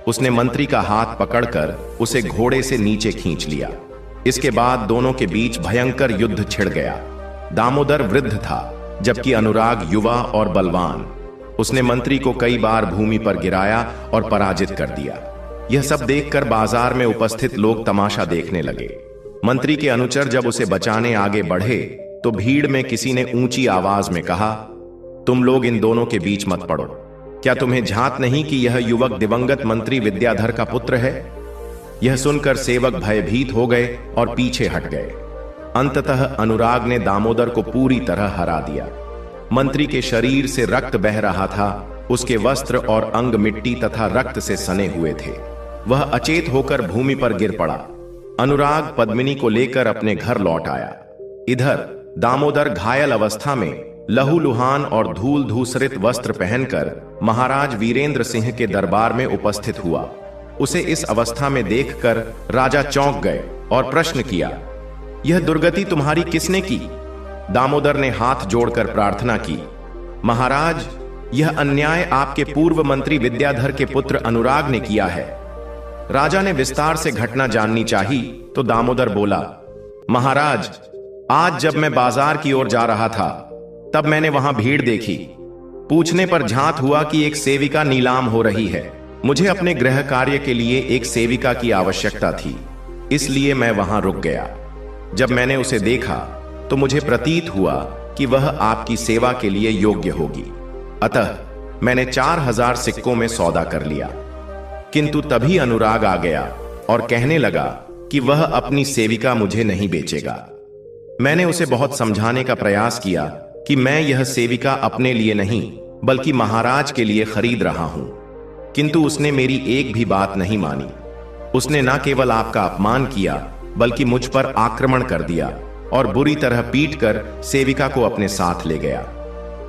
उसने मंत्री का हाथ पकड़कर उसे घोड़े से नीचे खींच लिया। इसके बाद दोनों के बीच भयंकर युद्ध छिड़ गया। दामोदर वृद्ध था, जबकि अनुराग युवा और बलवान। उसने मंत्री को कई बार भूमि पर गिराया और पराजित कर दिया। यह सब देखकर बाजार में उपस्थित लोग तमाशा देखने लगे। मंत्री के अनुचर जब उसे बचाने आगे बढ़े तो भीड़ में किसी ने ऊंची आवाज में कहा, तुम लोग इन दोनों के बीच मत पड़ो। क्या तुम्हें झात नहीं कि यह युवक दिवंगत मंत्री विद्याधर का पुत्र है? यह सुनकर सेवक भयभीत हो गए और पीछे हट गए। अंततः अनुराग ने दामोदर को पूरी तरह हरा दिया। मंत्री के शरीर से रक्त बह रहा था, उसके वस्त्र और अंग मिट्टी तथा रक्त से सने हुए थे। वह अचेत होकर भूमि पर गिर पड़ा। अनुराग पद्मिनी को लेकर अपने घर लौट आया। इधर दामोदर घायल अवस्था में लहूलुहान और धूल धूसरित वस्त्र पहनकर महाराज वीरेंद्र सिंह के दरबार में उपस्थित हुआ। उसे इस अवस्था में देखकर राजा चौंक गए और प्रश्न किया, यह दुर्गति तुम्हारी किसने की? दामोदर ने हाथ जोड़कर प्रार्थना की, महाराज, यह अन्याय आपके पूर्व मंत्री विद्याधर के पुत्र अनुराग ने किया है। राजा ने विस्तार से घटना जाननी चाही तो दामोदर बोला, महाराज, आज जब मैं बाजार की ओर जा रहा था तब मैंने वहां भीड़ देखी। पूछने पर झांत हुआ कि एक सेविका नीलाम हो रही है। मुझे अपने गृह कार्य के लिए एक सेविका की आवश्यकता थी, इसलिए मैं वहां रुक गया। जब मैंने उसे देखा तो मुझे प्रतीत हुआ कि वह आपकी सेवा के लिए योग्य होगी। अतः मैंने 4000 सिक्कों में सौदा कर लिया। किंतु तभी अनुराग आ गया और कहने लगा कि वह अपनी सेविका मुझे नहीं बेचेगा। मैंने उसे बहुत समझाने का प्रयास किया कि मैं यह सेविका अपने लिए नहीं बल्कि महाराज के लिए खरीद रहा हूं, किंतु उसने मेरी एक भी बात नहीं मानी। उसने न केवल आपका अपमान किया बल्कि मुझ पर आक्रमण कर दिया और बुरी तरह पीटकर सेविका को अपने साथ ले गया।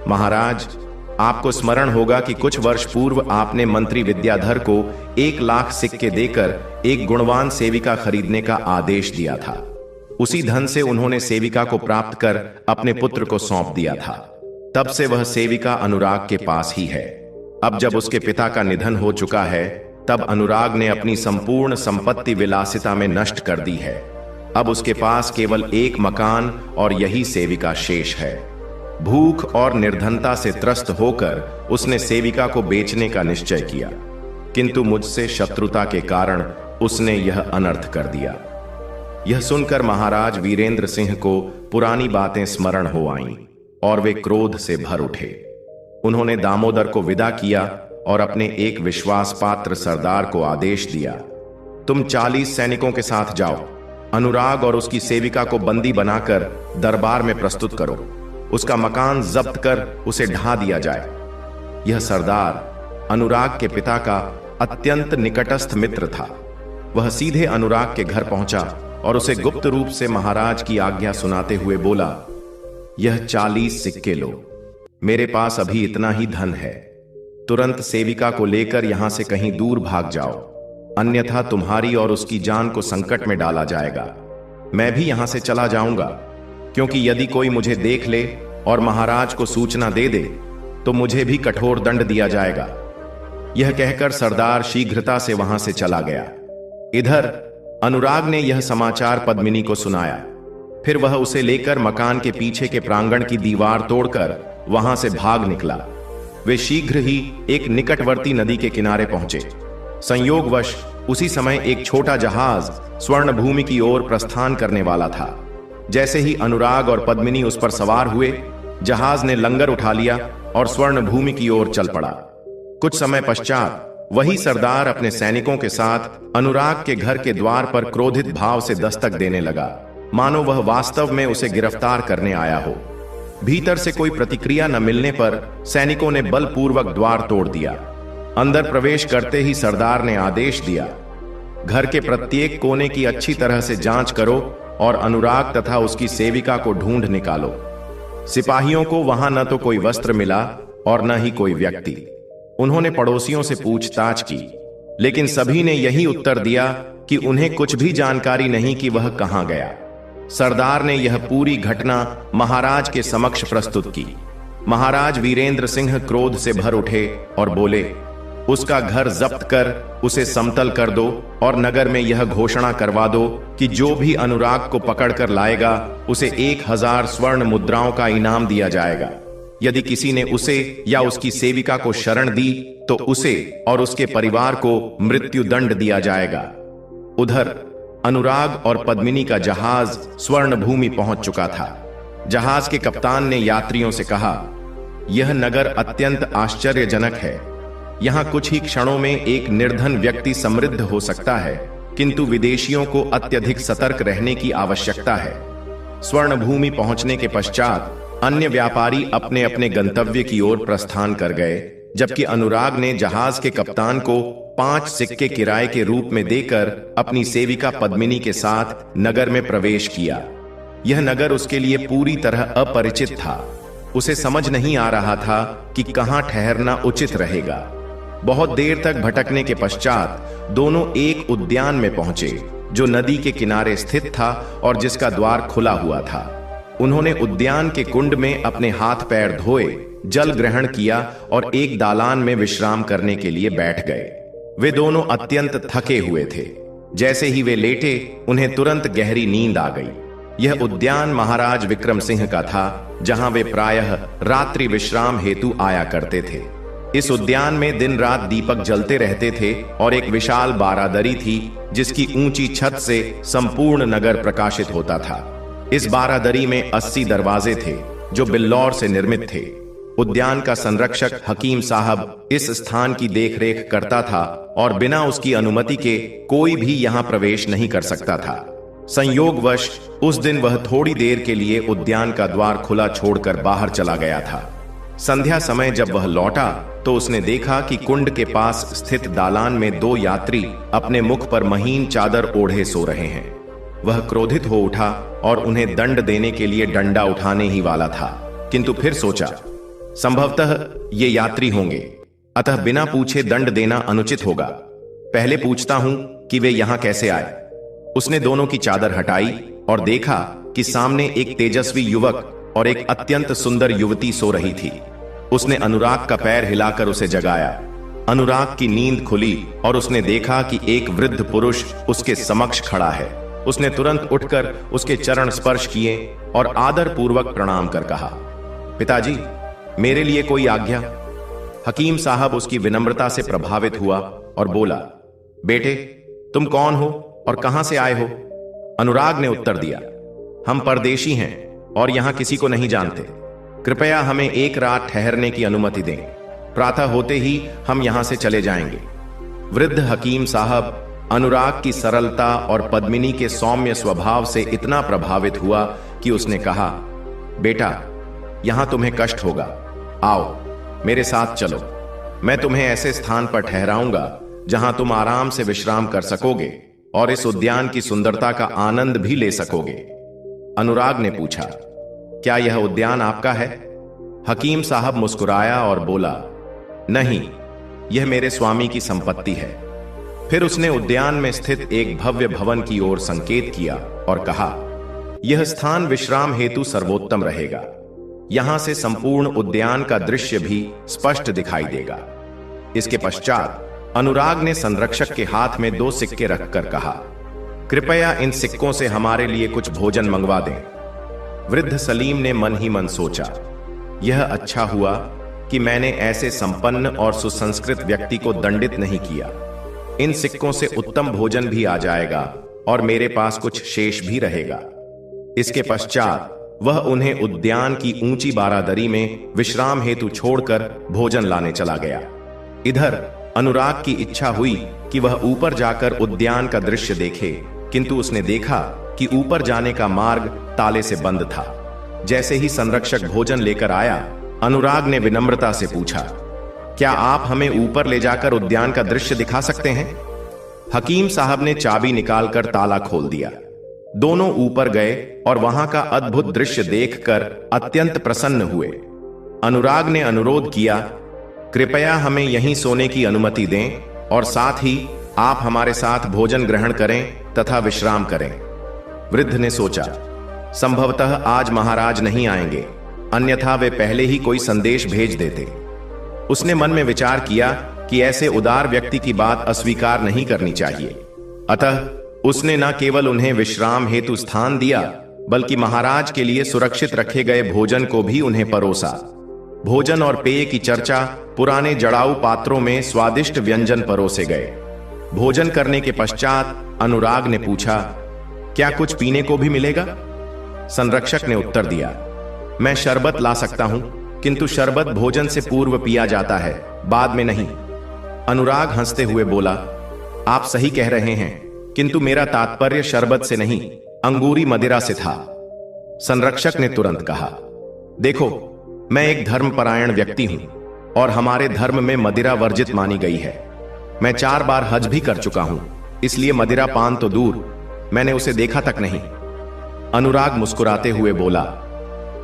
महाराज, आपको स्मरण होगा कि कुछ वर्ष पूर्व आपने मंत्री विद्याधर को 1 लाख सिक्के देकर एक गुणवान सेविका खरीदने का आदेश दिया था। उसी धन से उन्होंने सेविका को प्राप्त कर अपने पुत्र को सौंप दिया था। तब से वह सेविका अनुराग के पास ही है। अब जब उसके पिता का निधन हो चुका है, तब अनुराग ने अपनी संपूर्ण संपत्ति विलासिता में नष्ट कर दी है। अब उसके पास केवल एक मकान और यही सेविका शेष है। भूख और निर्धनता से त्रस्त होकर उसने सेविका को बेचने का निश्चय किया, किंतु मुझसे शत्रुता के कारण उसने यह अनर्थ कर दिया। यह सुनकर महाराज वीरेंद्र सिंह को पुरानी बातें स्मरण हो आईं और वे क्रोध से भर उठे। उन्होंने दामोदर को विदा किया और अपने एक विश्वास पात्र सरदार को आदेश दिया, तुम 40 सैनिकों के साथ जाओ, अनुराग और उसकी सेविका को बंदी बनाकर दरबार में प्रस्तुत करो। उसका मकान जब्त कर उसे ढा दिया जाए। यह सरदार अनुराग के पिता का अत्यंत निकटस्थ मित्र था। वह सीधे अनुराग के घर पहुंचा और उसे गुप्त रूप से महाराज की आज्ञा सुनाते हुए बोला, यह 40 सिक्के लो, मेरे पास अभी इतना ही धन है। तुरंत सेविका को लेकर यहां से कहीं दूर भाग जाओ, अन्यथा तुम्हारी और उसकी जान को संकट में डाला जाएगा। मैं भी यहां से चला जाऊंगा, क्योंकि यदि कोई मुझे देख ले और महाराज को सूचना दे दे तो मुझे भी कठोर दंड दिया जाएगा। यह कहकर सरदार शीघ्रता से वहां से चला गया। इधर अनुराग ने यह समाचार पद्मिनी को सुनाया। फिर वह उसे लेकर मकान के पीछे के प्रांगण की दीवार तोड़कर वहां से भाग निकला। वे शीघ्र ही एक निकटवर्ती नदी के किनारे पहुंचे। संयोगवश उसी समय एक छोटा जहाज स्वर्ण भूमि की ओर प्रस्थान करने वाला था। जैसे ही अनुराग और पद्मिनी उस पर सवार हुए, जहाज ने लंगर उठा लिया और स्वर्ण भूमि की ओर चल पड़ा। कुछ समय पश्चात वही सरदार अपने सैनिकों के साथ अनुराग के घर के द्वार पर क्रोधित भाव से दस्तक देने लगा, मानो वह वास्तव में उसे गिरफ्तार करने आया हो। भीतर से कोई प्रतिक्रिया न मिलने पर सैनिकों ने बलपूर्वक द्वार तोड़ दिया। अंदर प्रवेश करते ही सरदार ने आदेश दिया, घर के प्रत्येक कोने की अच्छी तरह से जांच करो और अनुराग तथा उसकी सेविका को ढूंढ निकालो। सिपाहियों को वहां न तो कोई वस्त्र मिला और न ही कोई व्यक्ति। उन्होंने पड़ोसियों से पूछताछ की, लेकिन सभी ने यही उत्तर दिया कि उन्हें कुछ भी जानकारी नहीं कि वह कहां गया। सरदार ने यह पूरी घटना महाराज के समक्ष प्रस्तुत की। महाराज वीरेंद्र सिंह क्रोध से भर उठे और बोले, उसका घर जब्त कर उसे समतल कर दो और नगर में यह घोषणा करवा दो कि जो भी अनुराग को पकड़कर लाएगा उसे 1000 स्वर्ण मुद्राओं का इनाम दिया जाएगा। यदि किसी ने उसे या उसकी सेविका को शरण दी तो उसे और उसके परिवार को मृत्यु दंड दिया जाएगा। उधर अनुराग और पद्मिनी का जहाज स्वर्ण भूमि पहुंच चुका था। जहाज के कप्तान ने यात्रियों से कहा, यह नगर अत्यंत आश्चर्यजनक है। यहाँ कुछ ही क्षणों में एक निर्धन व्यक्ति समृद्ध हो सकता है, किंतु विदेशियों को अत्यधिक सतर्क रहने की आवश्यकता है। स्वर्ण भूमि पहुंचने के पश्चात अन्य व्यापारी अपने अपने गंतव्य की ओर प्रस्थान कर गए, जबकि अनुराग ने जहाज के कप्तान को 5 सिक्के किराए के रूप में देकर अपनी सेविका पद्मिनी के साथ नगर में प्रवेश किया। यह नगर उसके लिए पूरी तरह अपरिचित था। उसे समझ नहीं आ रहा था कि कहां ठहरना उचित रहेगा। बहुत देर तक भटकने के पश्चात दोनों एक उद्यान में पहुंचे, जो नदी के किनारे स्थित था और जिसका द्वार खुला हुआ था। उन्होंने उद्यान के कुंड में अपने हाथ पैर धोए, जल ग्रहण किया और एक दालान में विश्राम करने के लिए बैठ गए। वे दोनों अत्यंत थके हुए थे। जैसे ही वे लेटे, उन्हें तुरंत गहरी नींद आ गई। यह उद्यान महाराज विक्रम सिंह का था, जहां वे प्रायः रात्रि विश्राम हेतु आया करते थे। इस उद्यान में दिन रात दीपक जलते रहते थे और एक विशाल बारादरी थी, जिसकी ऊंची छत से संपूर्ण नगर प्रकाशित होता था। इस बारादरी में 80 दरवाजे थे, जो बिल्लौर से निर्मित थे। उद्यान का संरक्षक हकीम साहब इस स्थान की देखरेख करता था और बिना उसकी अनुमति के कोई भी यहां प्रवेश नहीं कर सकता था। संयोगवश उस दिन वह थोड़ी देर के लिए उद्यान का द्वार खुला छोड़कर बाहर चला गया था। संध्या समय जब वह लौटा तो उसने देखा कि कुंड के पास स्थित दालान में 2 यात्री अपने मुख पर महीन चादर ओढ़े सो रहे हैं। वह क्रोधित हो उठा और उन्हें दंड देने के लिए डंडा उठाने ही वाला था, किंतु फिर सोचा, संभवतः ये यात्री होंगे, अतः बिना पूछे दंड देना अनुचित होगा। पहले पूछता हूं कि वे यहां कैसे आए। उसने दोनों की चादर हटाई और देखा कि सामने एक तेजस्वी युवक और एक अत्यंत सुंदर युवती सो रही थी। उसने अनुराग का पैर हिलाकर उसे जगाया। अनुराग की नींद खुली और उसने देखा कि एक वृद्ध पुरुष उसके समक्ष खड़ा है। उसने तुरंत उठकर उसके चरण स्पर्श किए और आदर पूर्वक प्रणाम कर कहा, पिताजी, मेरे लिए कोई आज्ञा। हकीम साहब उसकी विनम्रता से प्रभावित हुआ और बोला, बेटे, तुम कौन हो और कहां से आए हो? अनुराग ने उत्तर दिया, हम परदेशी हैं और यहां किसी को नहीं जानते। कृपया हमें एक रात ठहरने की अनुमति दें। प्रातः होते ही हम यहां से चले जाएंगे। वृद्ध हकीम साहब अनुराग की सरलता और पद्मिनी के सौम्य स्वभाव से इतना प्रभावित हुआ कि उसने कहा, बेटा, यहां तुम्हें कष्ट होगा। आओ, मेरे साथ चलो। मैं तुम्हें ऐसे स्थान पर ठहराऊंगा जहां तुम आराम से विश्राम कर सकोगे और इस उद्यान की सुंदरता का आनंद भी ले सकोगे। अनुराग ने पूछा, क्या यह उद्यान आपका है? हकीम साहब मुस्कुराया और बोला, नहीं, यह मेरे स्वामी की संपत्ति है। फिर उसने उद्यान में स्थित एक भव्य भवन की ओर संकेत किया और कहा, यह स्थान विश्राम हेतु सर्वोत्तम रहेगा। यहां से संपूर्ण उद्यान का दृश्य भी स्पष्ट दिखाई देगा। इसके पश्चात अनुराग ने संरक्षक के हाथ में 2 सिक्के रखकर कहा, कृपया इन सिक्कों से हमारे लिए कुछ भोजन मंगवा दें। वृद्ध सलीम ने मन ही मन सोचा, यह अच्छा हुआ कि मैंने ऐसे संपन्न और सुसंस्कृत व्यक्ति को दंडित नहीं किया। इन सिक्कों से उत्तम भोजन भी आ जाएगा और मेरे पास कुछ शेष भी रहेगा। इसके पश्चात वह उन्हें उद्यान की ऊंची बारादरी में विश्राम हेतु छोड़कर भोजन लाने चला गया। इधर अनुराग की इच्छा हुई कि वह ऊपर जाकर उद्यान का दृश्य देखे, किंतु उसने देखा कि ऊपर जाने का मार्ग ताले से बंद था। जैसे ही संरक्षक भोजन लेकर आया, अनुराग ने विनम्रता से पूछा, क्या आप हमें ऊपर ले जाकर उद्यान का दृश्य दिखा सकते हैं? हकीम साहब ने चाबी निकालकर ताला खोल दिया। दोनों ऊपर गए और वहां का अद्भुत दृश्य देखकर अत्यंत प्रसन्न हुए। अनुराग ने अनुरोध किया, कृपया हमें यहीं सोने की अनुमति दें और साथ ही आप हमारे साथ भोजन ग्रहण करें तथा विश्राम करें। वृद्ध ने सोचा, संभवतः आज महाराज नहीं आएंगे, अन्यथा वे पहले ही कोई संदेश भेज देते। उसने मन में विचार किया कि ऐसे उदार व्यक्ति की बात अस्वीकार नहीं करनी चाहिए। अतः उसने न केवल उन्हें विश्राम हेतु स्थान दिया, बल्कि महाराज के लिए सुरक्षित रखे गए भोजन को भी उन्हें परोसा। भोजन और पेय की चर्चा पुराने जड़ाऊ पात्रों में स्वादिष्ट व्यंजन परोसे गए। भोजन करने के पश्चात अनुराग ने पूछा, क्या कुछ पीने को भी मिलेगा? संरक्षक ने उत्तर दिया, मैं शरबत ला सकता हूं, किंतु शरबत भोजन से पूर्व पिया जाता है, बाद में नहीं। अनुराग हंसते हुए बोला, आप सही कह रहे हैं, किंतु मेरा तात्पर्य शरबत से नहीं, अंगूरी मदिरा से था। संरक्षक ने तुरंत कहा, देखो, मैं एक धर्मपरायण व्यक्ति हूं और हमारे धर्म में मदिरा वर्जित मानी गई है। मैं 4 बार हज भी कर चुका हूं, इसलिए मदिरा पान तो दूर, मैंने उसे देखा तक नहीं। अनुराग मुस्कुराते हुए बोला,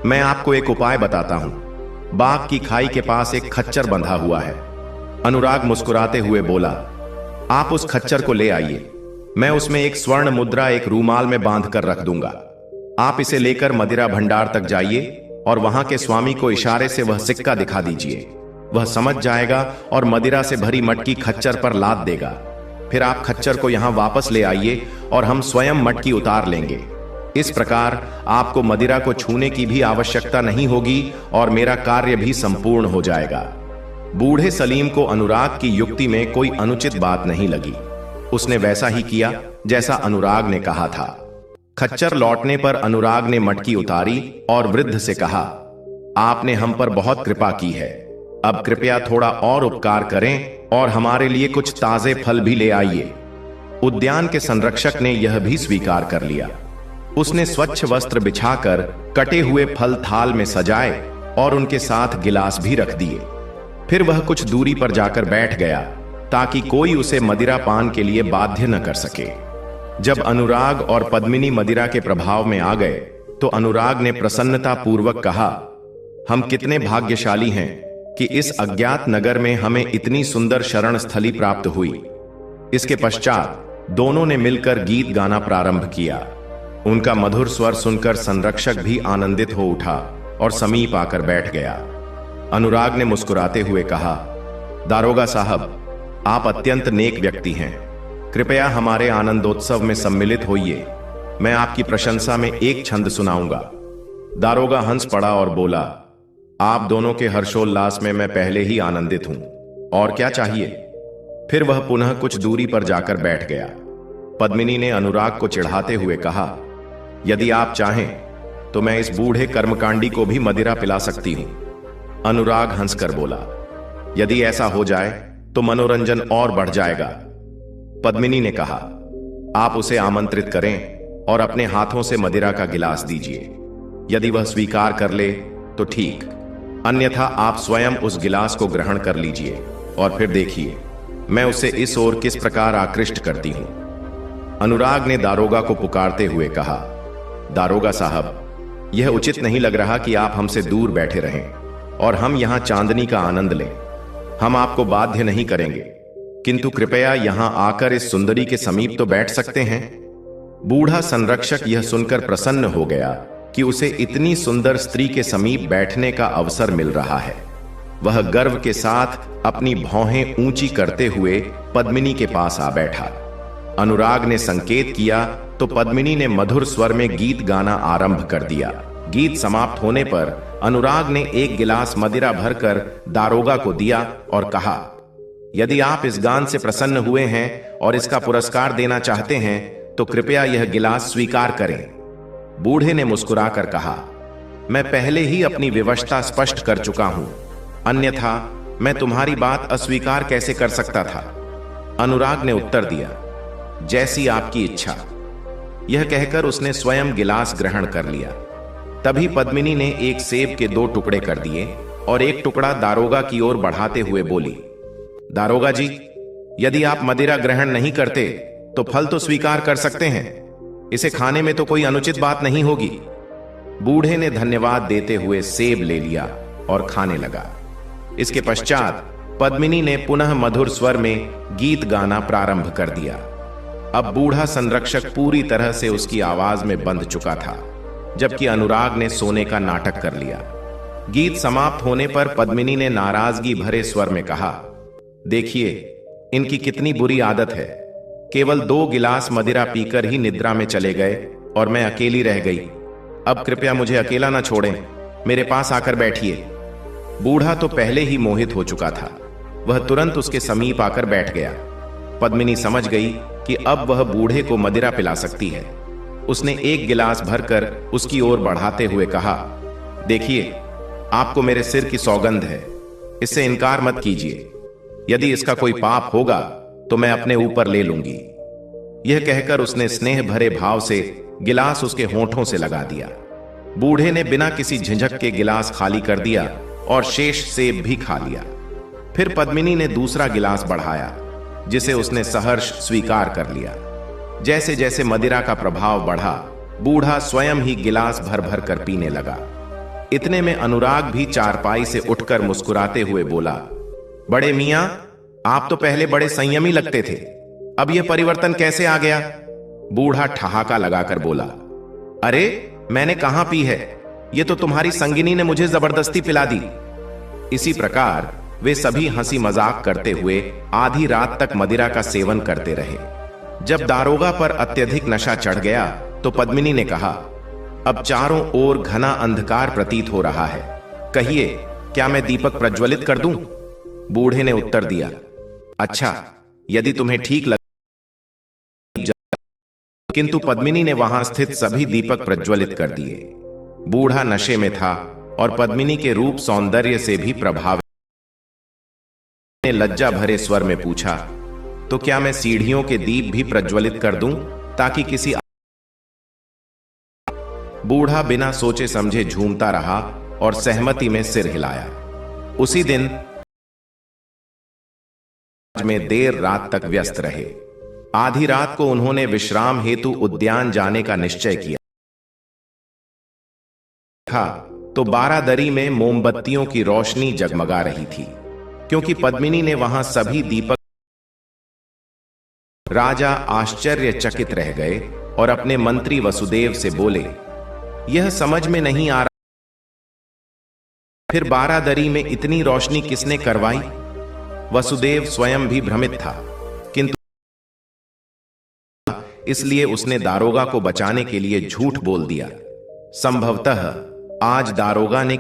मैं आपको एक उपाय बताता हूं। बाग की खाई के पास एक खच्चर बंधा हुआ है। अनुराग मुस्कुराते हुए बोला, आप उस खच्चर को ले आइए, मैं उसमें एक स्वर्ण मुद्रा एक रूमाल में बांध कर रख दूंगा। आप इसे लेकर मदिरा भंडार तक जाइए और वहां के स्वामी को इशारे से वह सिक्का दिखा दीजिए। वह समझ जाएगा और मदिरा से भरी मटकी खच्चर पर लाद देगा। फिर आप खच्चर को यहां वापस ले आइए और हम स्वयं मटकी उतार लेंगे। इस प्रकार आपको मदिरा को छूने की भी आवश्यकता नहीं होगी और मेरा कार्य भी संपूर्ण हो जाएगा। बूढ़े सलीम को अनुराग की युक्ति में कोई अनुचित बात नहीं लगी। उसने वैसा ही किया जैसा अनुराग ने कहा था। खच्चर लौटने पर अनुराग ने मटकी उतारी और वृद्ध से कहा, आपने हम पर बहुत कृपा की है, अब कृपया थोड़ा और उपकार करें और हमारे लिए कुछ ताजे फल भी ले आइए। उद्यान के संरक्षक ने यह भी स्वीकार कर लिया। उसने स्वच्छ वस्त्र बिछाकर कटे हुए फल थाल में सजाए और उनके साथ गिलास भी रख दिए। फिर वह कुछ दूरी पर जाकर बैठ गया ताकि कोई उसे मदिरा पान के लिए बाध्य न कर सके। जब अनुराग और पद्मिनी मदिरा के प्रभाव में आ गए तो अनुराग ने प्रसन्नता पूर्वक कहा, हम कितने भाग्यशाली हैं कि इस अज्ञात नगर में हमें इतनी सुंदर शरण स्थली प्राप्त हुई। इसके पश्चात दोनों ने मिलकर गीत गाना प्रारंभ किया। उनका मधुर स्वर सुनकर संरक्षक भी आनंदित हो उठा और समीप आकर बैठ गया। अनुराग ने मुस्कुराते हुए कहा, दारोगा साहब, आप अत्यंत नेक व्यक्ति हैं, कृपया हमारे आनंदोत्सव में सम्मिलित होइए। मैं आपकी प्रशंसा में एक छंद सुनाऊंगा। दारोगा हंस पड़ा और बोला, आप दोनों के हर्षोल्लास में मैं पहले ही आनंदित हूं, और क्या चाहिए। फिर वह पुनः कुछ दूरी पर जाकर बैठ गया। पद्मिनी ने अनुराग को चिढ़ाते हुए कहा, यदि आप चाहें तो मैं इस बूढ़े कर्मकांडी को भी मदिरा पिला सकती हूं। अनुराग हंसकर बोला, यदि ऐसा हो जाए तो मनोरंजन और बढ़ जाएगा। पद्मिनी ने कहा, आप उसे आमंत्रित करें और अपने हाथों से मदिरा का गिलास दीजिए। यदि वह स्वीकार कर ले तो ठीक, अन्यथा आप स्वयं उस गिलास को ग्रहण कर लीजिए और फिर देखिए मैं उसे इस ओर किस प्रकार आकृष्ट करती हूं। अनुराग ने दारोगा को पुकारते हुए कहा, दारोगा साहब, यह उचित नहीं लग रहा कि आप हमसे दूर बैठे रहें और हम यहां चांदनी का आनंद लें। हम आपको बाध्य नहीं करेंगे, किंतु कृपया यहां आकर इस सुंदरी के समीप तो बैठ सकते हैं। बूढ़ा संरक्षक यह सुनकर प्रसन्न हो गया कि उसे इतनी सुंदर स्त्री के समीप बैठने का अवसर मिल रहा है। वह गर्व के साथ अपनी भौहें ऊंची करते हुए पद्मिनी के पास आ बैठा। अनुराग ने संकेत किया तो पद्मिनी ने मधुर स्वर में गीत गाना आरंभ कर दिया। गीत समाप्त होने पर अनुराग ने एक गिलास मदिरा भरकर दारोगा को दिया और कहा, यदि आप इस गान से प्रसन्न हुए हैं और इसका पुरस्कार देना चाहते हैं तो कृपया यह गिलास स्वीकार करें। बूढ़े ने मुस्कुराकर कहा, मैं पहले ही अपनी विवशता स्पष्ट कर चुका हूं, अन्यथा मैं तुम्हारी बात अस्वीकार कैसे कर सकता था। अनुराग ने उत्तर दिया, जैसी आपकी इच्छा। यह कहकर उसने स्वयं गिलास ग्रहण कर लिया। तभी पद्मिनी ने एक सेब के 2 टुकड़े कर दिए और एक टुकड़ा दारोगा की ओर बढ़ाते हुए बोली, दारोगा जी, यदि आप मदिरा ग्रहण नहीं करते तो फल तो स्वीकार कर सकते हैं, इसे खाने में तो कोई अनुचित बात नहीं होगी। बूढ़े ने धन्यवाद देते हुए सेब ले लिया और खाने लगा। इसके पश्चात पद्मिनी ने पुनः मधुर स्वर में गीत गाना प्रारंभ कर दिया। अब बूढ़ा संरक्षक पूरी तरह से उसकी आवाज में बंध चुका था, जबकि अनुराग ने सोने का नाटक कर लिया। गीत समाप्त होने पर पद्मिनी ने नाराजगी भरे स्वर में कहा, देखिए इनकी कितनी बुरी आदत है, केवल 2 गिलास मदिरा पीकर ही निद्रा में चले गए और मैं अकेली रह गई। अब कृपया मुझे अकेला न छोड़ें, मेरे पास आकर बैठिए। बूढ़ा तो पहले ही मोहित हो चुका था, वह तुरंत उसके समीप आकर बैठ गया। पद्मिनी समझ गई कि अब वह बूढ़े को मदिरा पिला सकती है। उसने एक गिलास भरकर उसकी ओर बढ़ाते हुए कहा, देखिए आपको मेरे सिर की सौगंध है, इससे इनकार मत कीजिए। यदि इसका कोई पाप होगा तो मैं अपने ऊपर ले लूंगी। यह कहकर उसने स्नेह भरे भाव से गिलास उसके होंठों से लगा दिया। बूढ़े ने बिना किसी झिझक के गिलास खाली कर दिया और शेष सेब भी खा लिया। फिर पद्मिनी ने दूसरा गिलास बढ़ाया, जिसे उसने सहर्ष स्वीकार कर लिया। जैसे जैसे मदिरा का प्रभाव बढ़ा, बूढ़ा स्वयं ही गिलास भर भर कर पीने लगा। इतने में अनुराग भी चारपाई से उठकर मुस्कुराते हुए बोला, बड़े मियां, आप तो पहले बड़े संयमी लगते थे, अब यह परिवर्तन कैसे आ गया? बूढ़ा ठहाका लगाकर बोला, अरे मैंने कहां पी है, यह तो तुम्हारी संगिनी ने मुझे जबरदस्ती पिला दी। इसी प्रकार वे सभी हंसी मजाक करते हुए आधी रात तक मदिरा का सेवन करते रहे। जब दारोगा पर अत्यधिक नशा चढ़ गया तो पद्मिनी ने कहा, अब चारों ओर घना अंधकार प्रतीत हो रहा है, कहिए क्या मैं दीपक प्रज्वलित कर दूं? बूढ़े ने उत्तर दिया, अच्छा यदि तुम्हें ठीक लगे। किंतु पद्मिनी ने वहां स्थित सभी दीपक प्रज्वलित कर दिए। बूढ़ा नशे में था और पद्मिनी के रूप सौंदर्य से भी प्रभावित ने लज्जा भरे स्वर में पूछा, तो क्या मैं सीढ़ियों के दीप भी प्रज्वलित कर दूं ताकि किसी? बूढ़ा बिना सोचे समझे झूमता रहा और सहमति में सिर हिलाया। उसी दिन में देर रात तक व्यस्त रहे। आधी रात को उन्होंने विश्राम हेतु उद्यान जाने का निश्चय किया था तो बारादरी में मोमबत्तियों की रोशनी जगमगा रही थी, क्योंकि पद्मिनी ने वहां सभी दीपक। राजा आश्चर्यचकित रह गए और अपने मंत्री वसुदेव से बोले, यह समझ में नहीं आ रहा, फिर बारादरी में इतनी रोशनी किसने करवाई? वसुदेव स्वयं भी भ्रमित था, किंतु इसलिए उसने दारोगा को बचाने के लिए झूठ बोल दिया। संभवतः आज दारोगा ने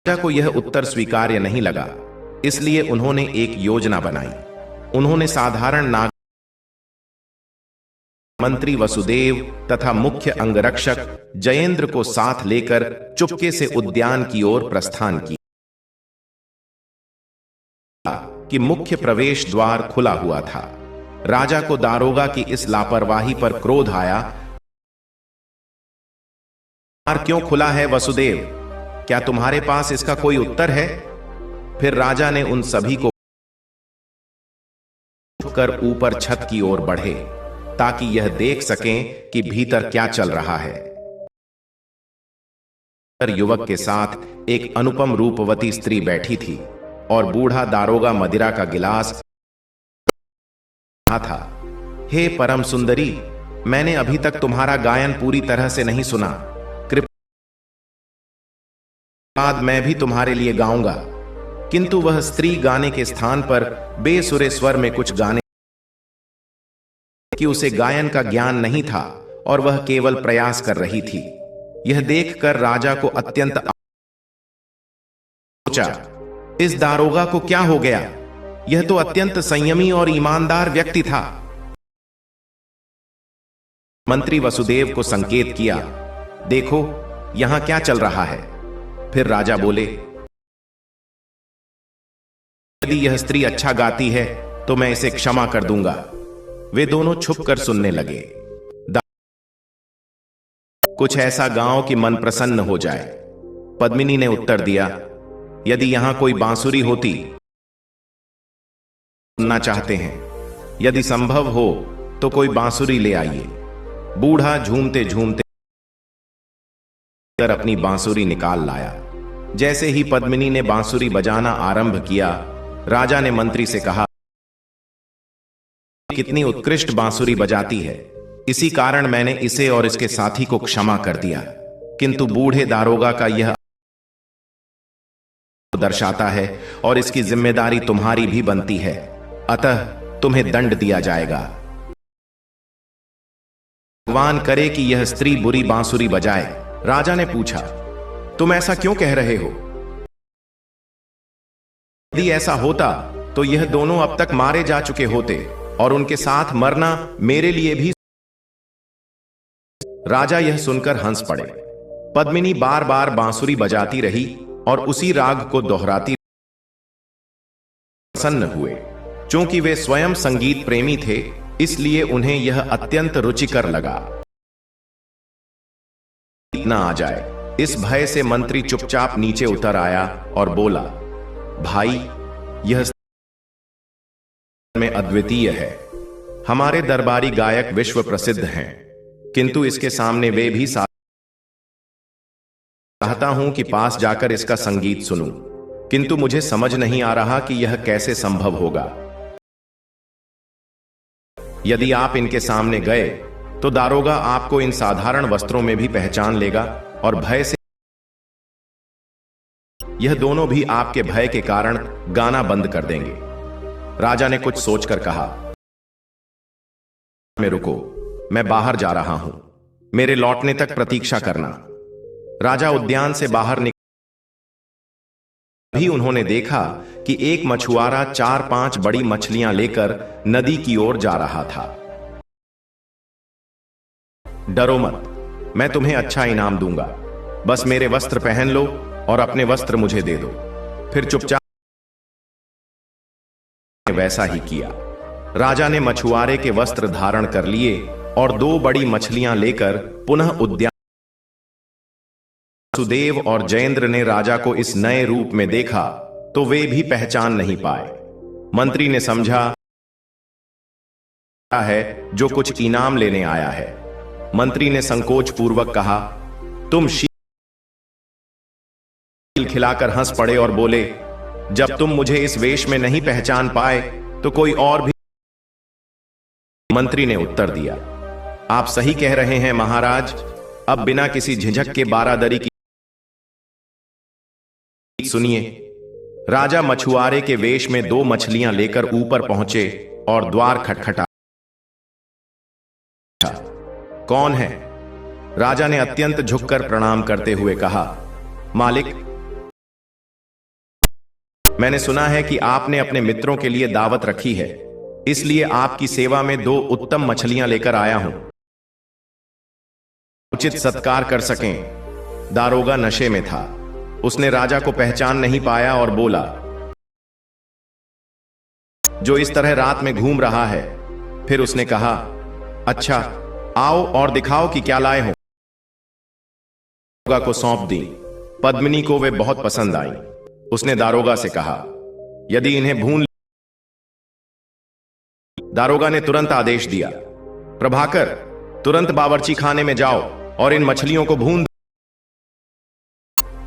राजा को यह उत्तर स्वीकार्य नहीं लगा, इसलिए उन्होंने एक योजना बनाई। उन्होंने साधारण नाग मंत्री वसुदेव तथा मुख्य अंगरक्षक जयेंद्र को साथ लेकर चुपके से उद्यान की ओर प्रस्थान किया कि मुख्य प्रवेश द्वार खुला हुआ था। राजा को दारोगा की इस लापरवाही पर क्रोध आया। द्वार क्यों खुला है वसुदेव? क्या तुम्हारे पास इसका कोई उत्तर है? फिर राजा ने उन सभी को कर ऊपर छत की ओर बढ़े ताकि यह देख सकें कि भीतर क्या चल रहा है। युवक के साथ एक अनुपम रूपवती स्त्री बैठी थी और बूढ़ा दारोगा मदिरा का गिलास था। हे परम सुंदरी, मैंने अभी तक तुम्हारा गायन पूरी तरह से नहीं सुना, कृपया बाद मैं भी तुम्हारे लिए गाऊंगा। किंतु वह स्त्री गाने के स्थान पर बेसुरे स्वर में कुछ गाने कि उसे गायन का ज्ञान नहीं था और वह केवल प्रयास कर रही थी। यह देखकर राजा को अत्यंत सोचा, इस दारोगा को क्या हो गया? यह तो अत्यंत संयमी और ईमानदार व्यक्ति था। मंत्री वसुदेव को संकेत किया, देखो यहां क्या चल रहा है। फिर राजा बोले, यदि यह स्त्री अच्छा गाती है तो मैं इसे क्षमा कर दूंगा। वे दोनों छुपकर सुनने लगे। कुछ ऐसा गाओ कि मन प्रसन्न हो जाए। पद्मिनी ने उत्तर दिया, यदि यहां कोई बांसुरी होती सुनना चाहते हैं, यदि संभव हो तो कोई बांसुरी ले आइए। बूढ़ा झूमते झूमते अपनी बांसुरी निकाल लाया। जैसे ही पद्मिनी ने बांसुरी बजाना आरंभ किया, राजा ने मंत्री से कहा, कितनी उत्कृष्ट बांसुरी बजाती है, इसी कारण मैंने इसे और इसके साथी को क्षमा कर दिया। किंतु बूढ़े दारोगा का यह दर्शाता है और इसकी जिम्मेदारी तुम्हारी भी बनती है, अतः तुम्हें दंड दिया जाएगा। भगवान करे कि यह स्त्री बुरी बांसुरी बजाए। राजा ने पूछा, तुम ऐसा क्यों कह रहे हो? यदि ऐसा होता तो यह दोनों अब तक मारे जा चुके होते और उनके साथ मरना मेरे लिए भी। राजा यह सुनकर हंस पड़े। पद्मिनी बार बार बांसुरी बजाती रही और उसी राग को दोहराती प्रसन्न हुए। चूंकि वे स्वयं संगीत प्रेमी थे, इसलिए उन्हें यह अत्यंत रुचिकर लगा। न आ जाए, इस भय से मंत्री चुपचाप नीचे उतर आया और बोला, भाई, यह में अद्वितीय है। हमारे दरबारी गायक विश्व प्रसिद्ध हैं, किंतु इसके सामने वे भी चाहता हूं कि पास जाकर इसका संगीत सुनूं, किंतु मुझे समझ नहीं आ रहा कि यह कैसे संभव होगा। यदि आप इनके सामने गए तो दारोगा आपको इन साधारण वस्त्रों में भी पहचान लेगा और भय से यह दोनों भी आपके भय के कारण गाना बंद कर देंगे। राजा ने कुछ सोचकर कहा, मैं रुको, मैं बाहर जा रहा हूं, मेरे लौटने तक प्रतीक्षा करना। राजा उद्यान से बाहर निकल भी उन्होंने देखा कि एक मछुआरा 4-5 बड़ी मछलियां लेकर नदी की ओर जा रहा था। डरो मत, मैं तुम्हें अच्छा इनाम दूंगा, बस मेरे वस्त्र पहन लो और अपने वस्त्र मुझे दे दो। फिर चुपचाप वैसा ही किया। राजा ने मछुआरे के वस्त्र धारण कर लिए और 2 बड़ी मछलियां लेकर पुनः उद्यान। वसुदेव और जयेंद्र ने राजा को इस नए रूप में देखा तो वे भी पहचान नहीं पाए। मंत्री ने समझा है जो कुछ इनाम लेने आया है। मंत्री ने संकोच पूर्वक कहा, तुम शील खिलाकर हंस पड़े और बोले, जब तुम मुझे इस वेश में नहीं पहचान पाए तो कोई और भी। मंत्री ने उत्तर दिया, आप सही कह रहे हैं महाराज, अब बिना किसी झिझक के बारादरी की सुनिए। राजा मछुआरे के वेश में 2 मछलियां लेकर ऊपर पहुंचे और द्वार खटखटा। कौन है? राजा ने अत्यंत झुककर प्रणाम करते हुए कहा, मालिक, मैंने सुना है कि आपने अपने मित्रों के लिए दावत रखी है, इसलिए आपकी सेवा में 2 उत्तम मछलियां लेकर आया हूं। उचित सत्कार कर सकें। दारोगा नशे में था, उसने राजा को पहचान नहीं पाया और बोला, जो इस तरह रात में घूम रहा है। फिर उसने कहा, अच्छा, आओ और दिखाओ कि क्या लाए हो। दारोगा को सौंप दी। पद्मिनी को वे बहुत पसंद आई। उसने दारोगा से कहा, यदि इन्हें भून। दारोगा ने तुरंत आदेश दिया, प्रभाकर, तुरंत बावर्ची खाने में जाओ और इन मछलियों को भून।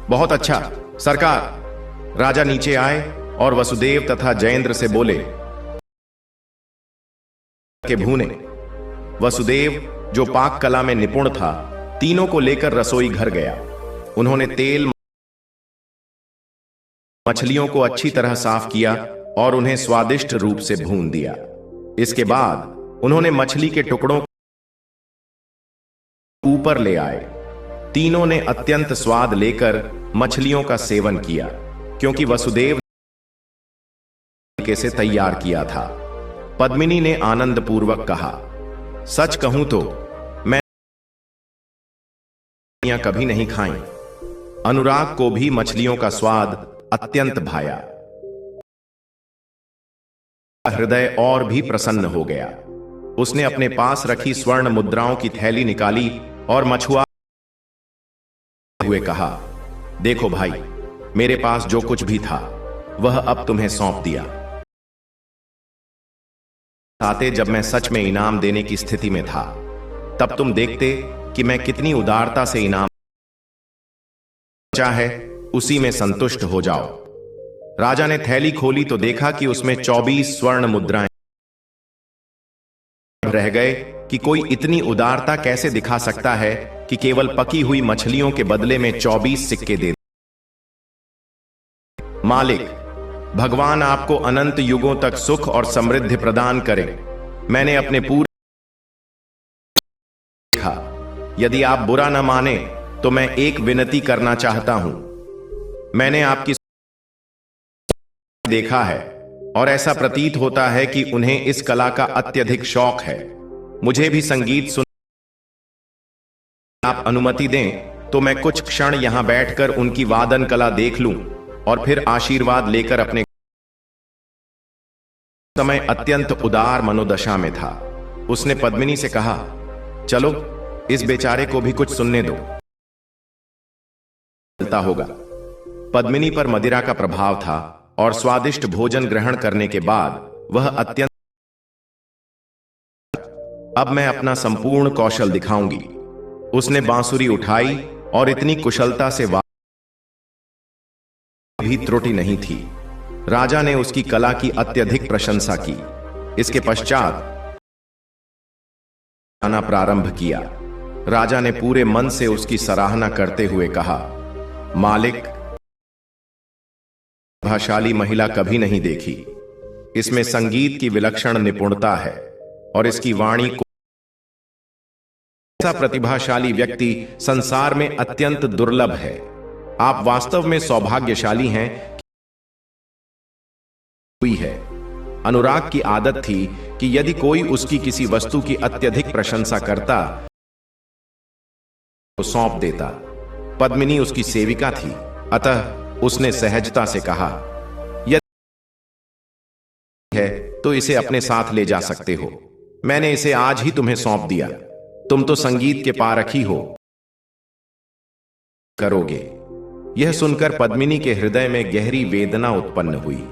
बहुत अच्छा सरकार। राजा नीचे आए और वसुदेव तथा जयेंद्र से बोले के भूने। वसुदेव, जो पाक कला में निपुण था, तीनों को लेकर रसोई घर गया। उन्होंने तेल मछलियों को अच्छी तरह साफ किया और उन्हें स्वादिष्ट रूप से भून दिया। इसके बाद उन्होंने मछली के टुकड़ों ऊपर ले आए। तीनों ने अत्यंत स्वाद लेकर मछलियों का सेवन किया, क्योंकि वसुदेव से तैयार किया था। पद्मिनी ने आनंद पूर्वक कहा, सच कहूं तो मैं कभी नहीं खाई। अनुराग को भी मछलियों का स्वाद अत्यंत भाया। हृदय और भी प्रसन्न हो गया। उसने अपने पास रखी स्वर्ण मुद्राओं की थैली निकाली और मछुआरे हुए कहा, देखो भाई, मेरे पास जो कुछ भी था वह अब तुम्हें सौंप दिया। आते जब मैं सच में इनाम देने की स्थिति में था, तब तुम देखते कि मैं कितनी उदारता से इनाम चाहे उसी में संतुष्ट हो जाओ। राजा ने थैली खोली तो देखा कि उसमें 24 स्वर्ण मुद्राएं रह गए कि कोई इतनी उदारता कैसे दिखा सकता है कि केवल पकी हुई मछलियों के बदले में 24 सिक्के दे। मालिक, भगवान आपको अनंत युगों तक सुख और समृद्धि प्रदान करे। मैंने अपने पूरे देखा। यदि आप बुरा न माने तो मैं एक विनती करना चाहता हूं। मैंने आपकी देखा है और ऐसा प्रतीत होता है कि उन्हें इस कला का अत्यधिक शौक है। मुझे भी संगीत सुन आप अनुमति दें तो मैं कुछ क्षण यहां बैठकर उनकी वादन कला देख लूं और फिर आशीर्वाद लेकर अपने समय अत्यंत उदार मनोदशा में था। उसने पद्मिनी से कहा, चलो इस बेचारे को भी कुछ सुनने दो, मिलता होगा। पद्मिनी पर मदिरा का प्रभाव था और स्वादिष्ट भोजन ग्रहण करने के बाद वह अत्यंत, अब मैं अपना संपूर्ण कौशल दिखाऊंगी। उसने बांसुरी उठाई और इतनी कुशलता से भी त्रुटि नहीं थी। राजा ने उसकी कला की अत्यधिक प्रशंसा की। इसके पश्चात गाना प्रारंभ किया। राजा ने पूरे मन से उसकी सराहना करते हुए कहा, मालिक, प्रतिभाशाली महिला कभी नहीं देखी। इसमें संगीत की विलक्षण निपुणता है और इसकी वाणी को, ऐसा प्रतिभाशाली व्यक्ति संसार में अत्यंत दुर्लभ है। आप वास्तव में सौभाग्यशाली हैं। हुई है। अनुराग की आदत थी कि यदि कोई उसकी किसी वस्तु की अत्यधिक प्रशंसा करता तो सौंप देता। पद्मिनी उसकी सेविका थी, अतः उसने सहजता से कहा, यदि है तो इसे अपने साथ ले जा सकते हो। मैंने इसे आज ही तुम्हें सौंप दिया। तुम तो संगीत के पारखी हो, करोगे। यह सुनकर पद्मिनी के हृदय में गहरी वेदना उत्पन्न हुई।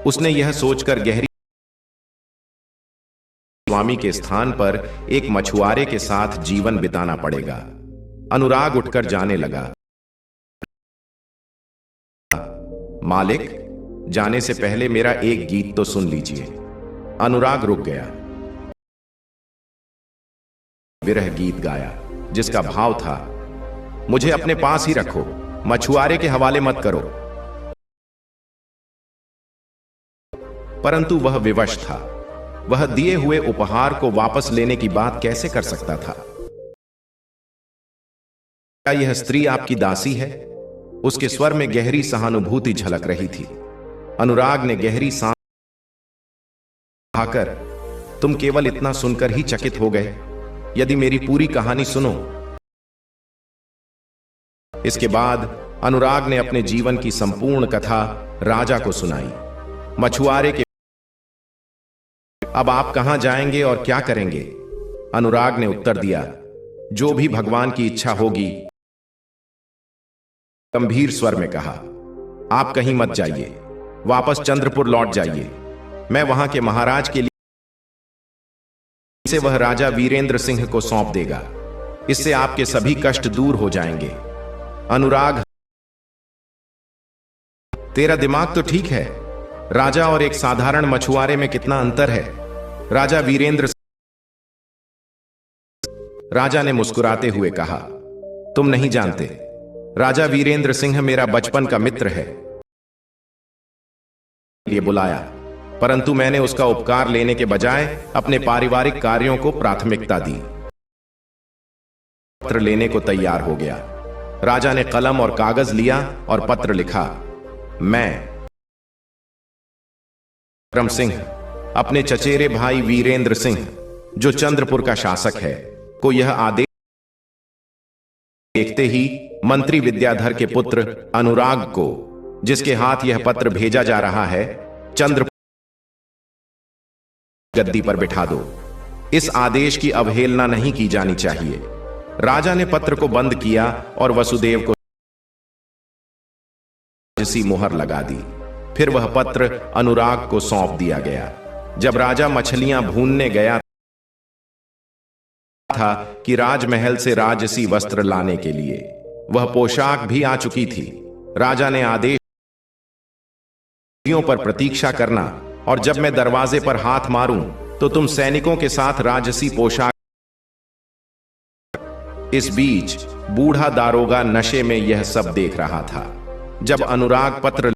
उसने यह सोचकर गहरी स्वामी के स्थान पर एक मछुआरे के साथ जीवन बिताना पड़ेगा। अनुराग उठकर जाने लगा। मालिक, जाने से पहले मेरा एक गीत तो सुन लीजिए। अनुराग रुक गया। विरह गीत गाया जिसका भाव था, मुझे अपने पास ही रखो, मछुआरे के हवाले मत करो। परंतु वह विवश था। वह दिए हुए उपहार को वापस लेने की बात कैसे कर सकता था? क्या यह स्त्री आपकी दासी है? उसके स्वर में गहरी सहानुभूति झलक रही थी। अनुराग ने गहरी सांस खाकर, तुम केवल इतना सुनकर ही चकित हो गए? यदि मेरी पूरी कहानी सुनो। इसके बाद अनुराग ने अपने जीवन की संपूर्ण कथा राजा को सुनाई। मछुआरे के, अब आप कहां जाएंगे और क्या करेंगे? अनुराग ने उत्तर दिया, जो भी भगवान की इच्छा होगी। गंभीर स्वर में कहा, आप कहीं मत जाइए, वापस चंद्रपुर लौट जाइए। मैं वहां के महाराज के लिए इसे वह राजा वीरेंद्र सिंह को सौंप देगा। इससे आपके सभी कष्ट दूर हो जाएंगे। अनुराग, तेरा दिमाग तो ठीक है। राजा और एक साधारण मछुआरे में कितना अंतर है? राजा वीरेंद्र, राजा ने मुस्कुराते हुए कहा, तुम नहीं जानते, राजा वीरेंद्र सिंह मेरा बचपन का मित्र है। लिए बुलाया, परंतु मैंने उसका उपकार लेने के बजाय अपने पारिवारिक कार्यों को प्राथमिकता दी। पत्र लेने को तैयार हो गया। राजा ने कलम और कागज लिया और पत्र लिखा, मैं विक्रम सिंह अपने चचेरे भाई वीरेंद्र सिंह, जो चंद्रपुर का शासक है, को यह आदेश देखते ही मंत्री विद्याधर के पुत्र अनुराग को, जिसके हाथ यह पत्र भेजा जा रहा है, चंद्रपुर गद्दी पर बिठा दो। इस आदेश की अवहेलना नहीं की जानी चाहिए। राजा ने पत्र को बंद किया और वसुदेव को राजसी मुहर लगा दी। फिर वह पत्र अनुराग को सौंप दिया गया। जब राजा मछलियां भूनने गया था कि राजमहल से राजसी वस्त्र लाने के लिए वह पोशाक भी आ चुकी थी। राजा ने आदेश पर प्रतीक्षा करना, और जब मैं दरवाजे पर हाथ मारूं तो तुम सैनिकों के साथ राजसी पोशाक। इस बीच बूढ़ा दारोगा नशे में यह सब देख रहा था। जब अनुराग पत्र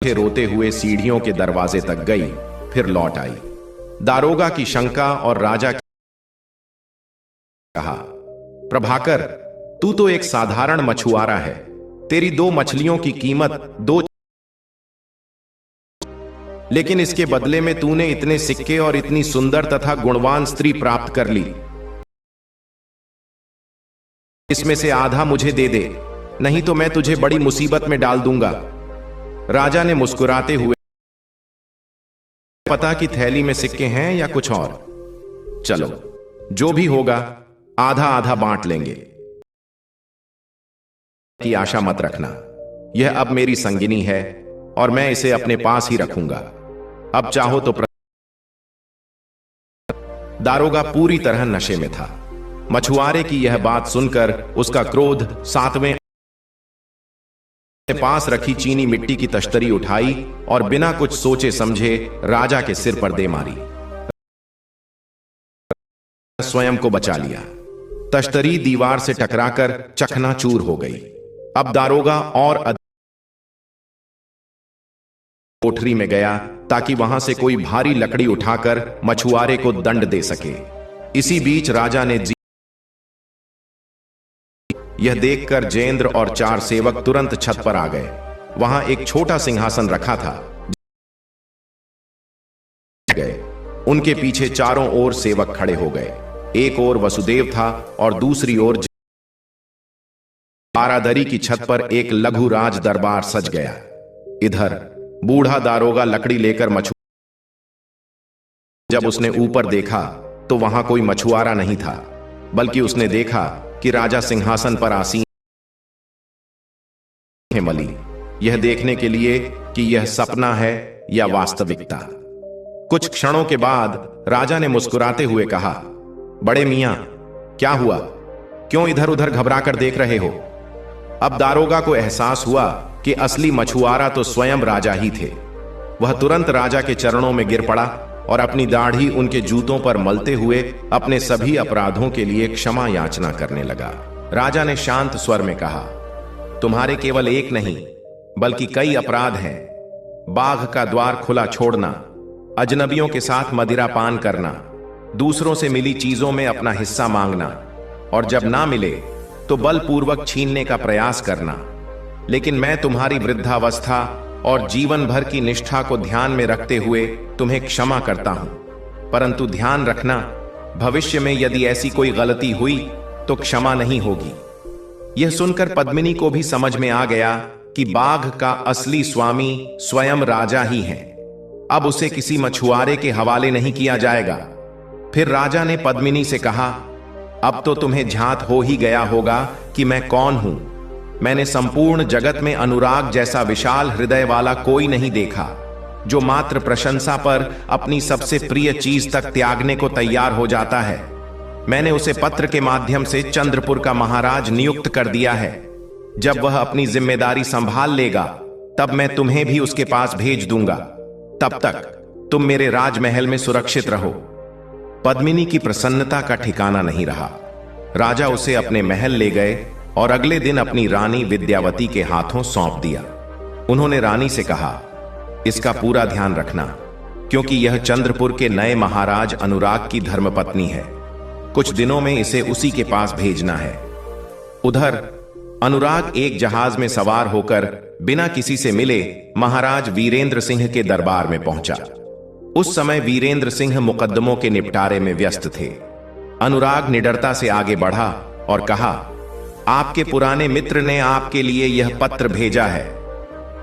रोते हुए सीढ़ियों के दरवाजे तक गई, फिर लौट आई। दारोगा की शंका और राजा की कहा, प्रभाकर, तू तो एक साधारण मछुआरा है। तेरी 2 मछलियों की कीमत 2, लेकिन इसके बदले में तूने इतने सिक्के और इतनी सुंदर तथा गुणवान स्त्री प्राप्त कर ली। इसमें से आधा मुझे दे दे, नहीं तो मैं तुझे बड़ी मुसीबत में डाल दूंगा। राजा ने मुस्कुराते हुए पता कि थैली में सिक्के हैं या कुछ और। चलो, जो भी होगा आधा आधा बांट लेंगे की आशा मत रखना। यह अब मेरी संगिनी है और मैं इसे अपने पास ही रखूंगा। अब चाहो तो दारोगा पूरी तरह नशे में था। मछुआरे की यह बात सुनकर उसका क्रोध सातवें पास रखी चीनी मिट्टी की तश्तरी उठाई और बिना कुछ सोचे समझे राजा के सिर पर दे मारी। स्वयं को बचा लिया। तश्तरी दीवार से टकराकर चकनाचूर हो गई। अब दारोगा और कोठरी में गया ताकि वहां से कोई भारी लकड़ी उठाकर मछुआरे को दंड दे सके। इसी बीच राजा ने यह देखकर जेंद्र और 4 सेवक तुरंत छत पर आ गए। वहां एक छोटा सिंहासन रखा था। गए उनके पीछे चारों ओर सेवक खड़े हो गए। एक ओर वसुदेव था और दूसरी ओर बारादरी की छत पर एक लघु राज दरबार सज गया। इधर बूढ़ा दारोगा लकड़ी लेकर जब उसने ऊपर देखा तो वहां कोई मछुआरा नहीं था, बल्कि उसने देखा कि राजा सिंहासन पर आसीन है। मली यह देखने के लिए कि यह सपना है या वास्तविकता। कुछ क्षणों के बाद राजा ने मुस्कुराते हुए कहा, बड़े मियां, क्या हुआ? क्यों इधर उधर घबराकर देख रहे हो? अब दारोगा को एहसास हुआ कि असली मछुआरा तो स्वयं राजा ही थे। वह तुरंत राजा के चरणों में गिर पड़ा और अपनी दाढ़ी उनके जूतों पर मलते हुए अपने सभी अपराधों के लिए क्षमा याचना करने लगा। राजा ने शांत स्वर में कहा, तुम्हारे केवल एक नहीं बल्कि कई अपराध हैं। बाघ का द्वार खुला छोड़ना, अजनबियों के साथ मदिरा पान करना, दूसरों से मिली चीजों में अपना हिस्सा मांगना और जब ना मिले तो बलपूर्वक छीनने का प्रयास करना। लेकिन मैं तुम्हारी वृद्धावस्था और जीवन भर की निष्ठा को ध्यान में रखते हुए तुम्हें क्षमा करता हूं। परंतु ध्यान रखना, भविष्य में यदि ऐसी कोई गलती हुई तो क्षमा नहीं होगी। यह सुनकर पद्मिनी को भी समझ में आ गया कि बाघ का असली स्वामी स्वयं राजा ही है। अब उसे किसी मछुआरे के हवाले नहीं किया जाएगा। फिर राजा ने पद्मिनी से कहा, अब तो तुम्हें झांत हो ही गया होगा कि मैं कौन हूं। मैंने संपूर्ण जगत में अनुराग जैसा विशाल हृदय वाला कोई नहीं देखा, जो मात्र प्रशंसा पर अपनी सबसे प्रिय चीज तक त्यागने को तैयार हो जाता है। मैंने उसे पत्र के माध्यम से चंद्रपुर का महाराज नियुक्त कर दिया है। जब वह अपनी जिम्मेदारी संभाल लेगा तब मैं तुम्हें भी उसके पास भेज दूंगा। तब तक तुम मेरे राजमहल में सुरक्षित रहो। पद्मिनी की प्रसन्नता का ठिकाना नहीं रहा। राजा उसे अपने महल ले गए और अगले दिन अपनी रानी विद्यावती के हाथों सौंप दिया। उन्होंने रानी से कहा, इसका पूरा ध्यान रखना, क्योंकि यह चंद्रपुर के नए महाराज अनुराग की धर्मपत्नी है। कुछ दिनों में इसे उसी के पास भेजना है। उधर अनुराग एक जहाज में सवार होकर बिना किसी से मिले महाराज वीरेंद्र सिंह के दरबार में पहुंचा। उस समय वीरेंद्र सिंह मुकद्दमों के निपटारे में व्यस्त थे। अनुराग निडरता से आगे बढ़ा और कहा, आपके पुराने मित्र ने आपके लिए यह पत्र भेजा है।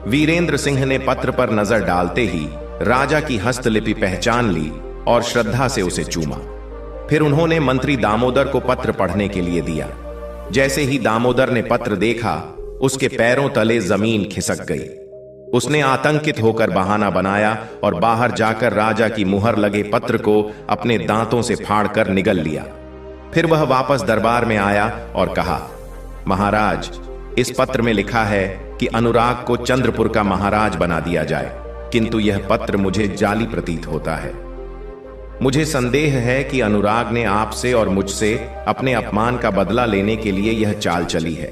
वीरेंद्र सिंह ने पत्र पर नजर डालते ही राजा की हस्तलिपि पहचान ली और श्रद्धा से उसे चूमा। फिर उन्होंने मंत्री दामोदर को पत्र पढ़ने के लिए दिया। जैसे ही दामोदर ने पत्र देखा, उसके पैरों तले जमीन खिसक गई। उसने आतंकित होकर बहाना बनाया और बाहर जाकर राजा की मुहर लगे पत्र को अपने दांतों से फाड़कर निगल लिया। फिर वह वापस दरबार में आया और कहा, महाराज, इस पत्र में लिखा है कि अनुराग को चंद्रपुर का महाराज बना दिया जाए, किंतु यह पत्र मुझे जाली प्रतीत होता है। मुझे संदेह है कि अनुराग ने आपसे और मुझसे अपने अपमान का बदला लेने के लिए यह चाल चली है।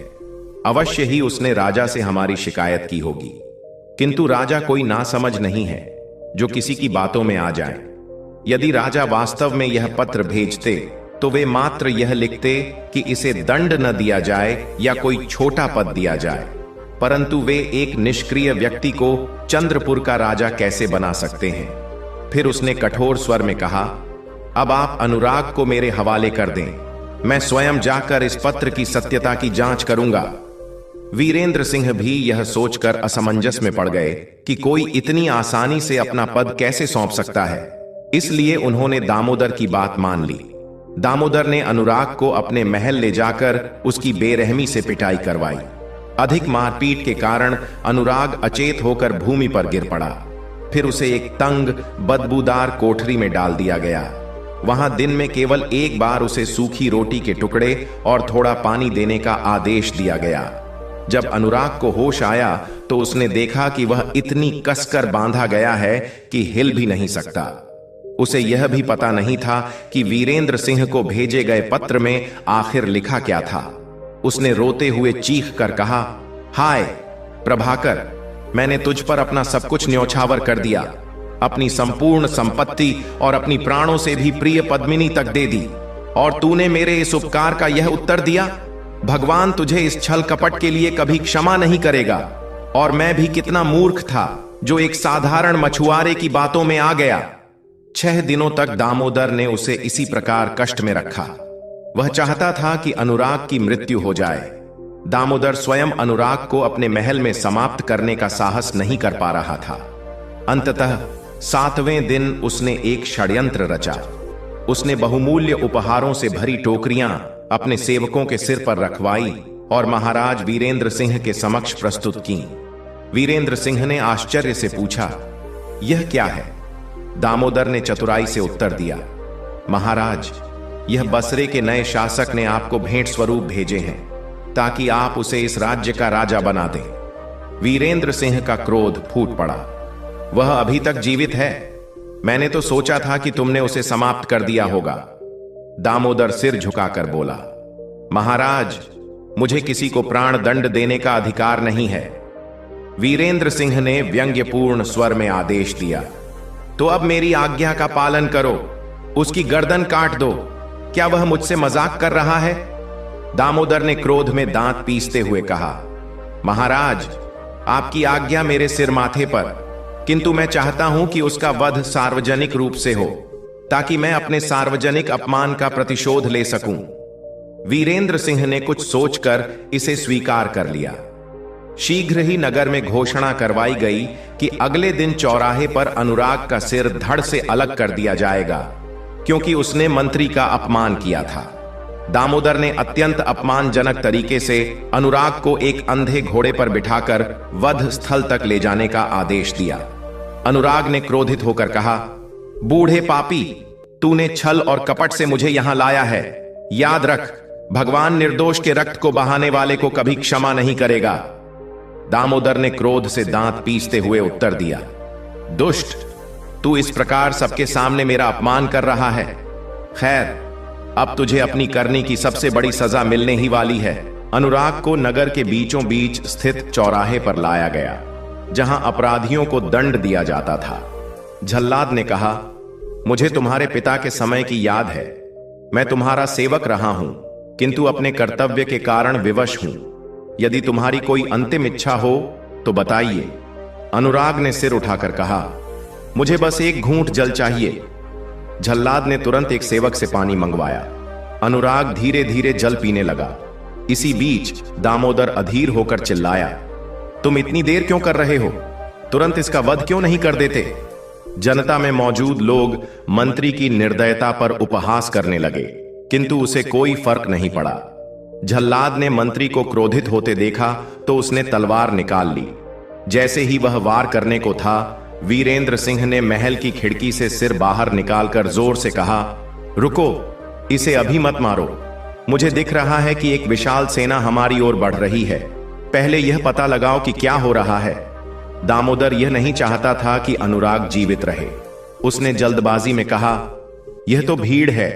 अवश्य ही उसने राजा से हमारी शिकायत की होगी, किंतु राजा कोई नासमझ नहीं है जो किसी की बातों में आ जाए। यदि राजा वास्तव में यह पत्र भेजते तो वे मात्र यह लिखते कि इसे दंड न दिया जाए या कोई छोटा पद दिया जाए, परंतु वे एक निष्क्रिय व्यक्ति को चंद्रपुर का राजा कैसे बना सकते हैं। फिर उसने कठोर स्वर में कहा, अब आप अनुराग को मेरे हवाले कर दें। मैं स्वयं जाकर इस पत्र की सत्यता की जांच करूंगा। वीरेंद्र सिंह भी यह सोचकर असमंजस में पड़ गए कि कोई इतनी आसानी से अपना पद कैसे सौंप सकता है। इसलिए उन्होंने दामोदर की बात मान ली। दामोदर ने अनुराग को अपने महल ले जाकर उसकी बेरहमी से पिटाई करवाई। अधिक मारपीट के कारण अनुराग अचेत होकर भूमि पर गिर पड़ा। फिर उसे एक तंग बदबूदार कोठरी में डाल दिया गया। वहां दिन में केवल एक बार उसे सूखी रोटी के टुकड़े और थोड़ा पानी देने का आदेश दिया गया। जब अनुराग को होश आया तो उसने देखा कि वह इतनी कसकर बांधा गया है कि हिल भी नहीं सकता। उसे यह भी पता नहीं था कि वीरेंद्र सिंह को भेजे गए पत्र में आखिर लिखा क्या था। उसने रोते हुए चीख कर कहा, हाय प्रभाकर, मैंने तुझ पर अपना सब कुछ न्यौछावर कर दिया। अपनी संपूर्ण संपत्ति और अपनी प्राणों से भी प्रिय पद्मिनी तक दे दी, और तूने मेरे इस उपकार का यह उत्तर दिया। भगवान तुझे इस छल कपट के लिए कभी क्षमा नहीं करेगा। और मैं भी कितना मूर्ख था जो एक साधारण मछुआरे की बातों में आ गया। 6 दिनों तक दामोदर ने उसे इसी प्रकार कष्ट में रखा। वह चाहता था कि अनुराग की मृत्यु हो जाए। दामोदर स्वयं अनुराग को अपने महल में समाप्त करने का साहस नहीं कर पा रहा था। अंततः 7वें दिन उसने एक षड्यंत्र रचा। उसने बहुमूल्य उपहारों से भरी टोकरियां अपने सेवकों के सिर पर रखवाई और महाराज वीरेंद्र सिंह के समक्ष प्रस्तुत की। वीरेंद्र सिंह ने आश्चर्य से पूछा, यह क्या है? दामोदर ने चतुराई से उत्तर दिया, महाराज, यह बसरे के नए शासक ने आपको भेंट स्वरूप भेजे हैं ताकि आप उसे इस राज्य का राजा बना दें। वीरेंद्र सिंह का क्रोध फूट पड़ा। वह अभी तक जीवित है? मैंने तो सोचा था कि तुमने उसे समाप्त कर दिया होगा। दामोदर सिर झुकाकर बोला, महाराज, मुझे किसी को प्राण दंड देने का अधिकार नहीं है। वीरेंद्र सिंह ने व्यंग्यपूर्ण स्वर में आदेश दिया, तो अब मेरी आज्ञा का पालन करो, उसकी गर्दन काट दो। क्या वह मुझसे मजाक कर रहा है? दामोदर ने क्रोध में दांत पीसते हुए कहा, महाराज, आपकी आज्ञा मेरे सिर माथे पर, किंतु मैं चाहता हूं कि उसका वध सार्वजनिक रूप से हो ताकि मैं अपने सार्वजनिक अपमान का प्रतिशोध ले सकूं। वीरेंद्र सिंह ने कुछ सोचकर इसे स्वीकार कर लिया। शीघ्र ही नगर में घोषणा करवाई गई कि अगले दिन चौराहे पर अनुराग का सिर धड़ से अलग कर दिया जाएगा, क्योंकि उसने मंत्री का अपमान किया था। दामोदर ने अत्यंत अपमानजनक तरीके से अनुराग को एक अंधे घोड़े पर बिठाकर वध स्थल तक ले जाने का आदेश दिया। अनुराग ने क्रोधित होकर कहा, बूढ़े पापी, तूने छल और कपट से मुझे यहां लाया है। याद रख, भगवान निर्दोष के रक्त को बहाने वाले को कभी क्षमा नहीं करेगा। दामोदर ने क्रोध से दांत पीसते हुए उत्तर दिया, दुष्ट, तू इस प्रकार सबके सामने मेरा अपमान कर रहा है। खैर, अब तुझे अपनी करनी की सबसे बड़ी सजा मिलने ही वाली है। अनुराग को नगर के बीचों बीच स्थित चौराहे पर लाया गया, जहां अपराधियों को दंड दिया जाता था। झल्लाद ने कहा, मुझे तुम्हारे पिता के समय की याद है। मैं तुम्हारा सेवक रहा हूं, किंतु अपने कर्तव्य के कारण विवश हूं। यदि तुम्हारी कोई अंतिम इच्छा हो तो बताइए। अनुराग ने सिर उठाकर कहा, मुझे बस एक घूंट जल चाहिए। झल्लाद ने तुरंत एक सेवक से पानी मंगवाया। अनुराग धीरे धीरे जल पीने लगा। इसी बीच दामोदर अधीर होकर चिल्लाया, तुम इतनी देर क्यों कर रहे हो? तुरंत इसका वध क्यों नहीं कर देते? जनता में मौजूद लोग मंत्री की निर्दयता पर उपहास करने लगे, किंतु उसे कोई फर्क नहीं पड़ा। झल्लाद ने मंत्री को क्रोधित होते देखा तो उसने तलवार निकाल ली। जैसे ही वह वार करने को था, वीरेंद्र सिंह ने महल की खिड़की से सिर बाहर निकालकर जोर से कहा, रुको, इसे अभी मत मारो। मुझे दिख रहा है कि एक विशाल सेना हमारी ओर बढ़ रही है। पहले यह पता लगाओ कि क्या हो रहा है। दामोदर यह नहीं चाहता था कि अनुराग जीवित रहे। उसने जल्दबाजी में कहा, यह तो भीड़ है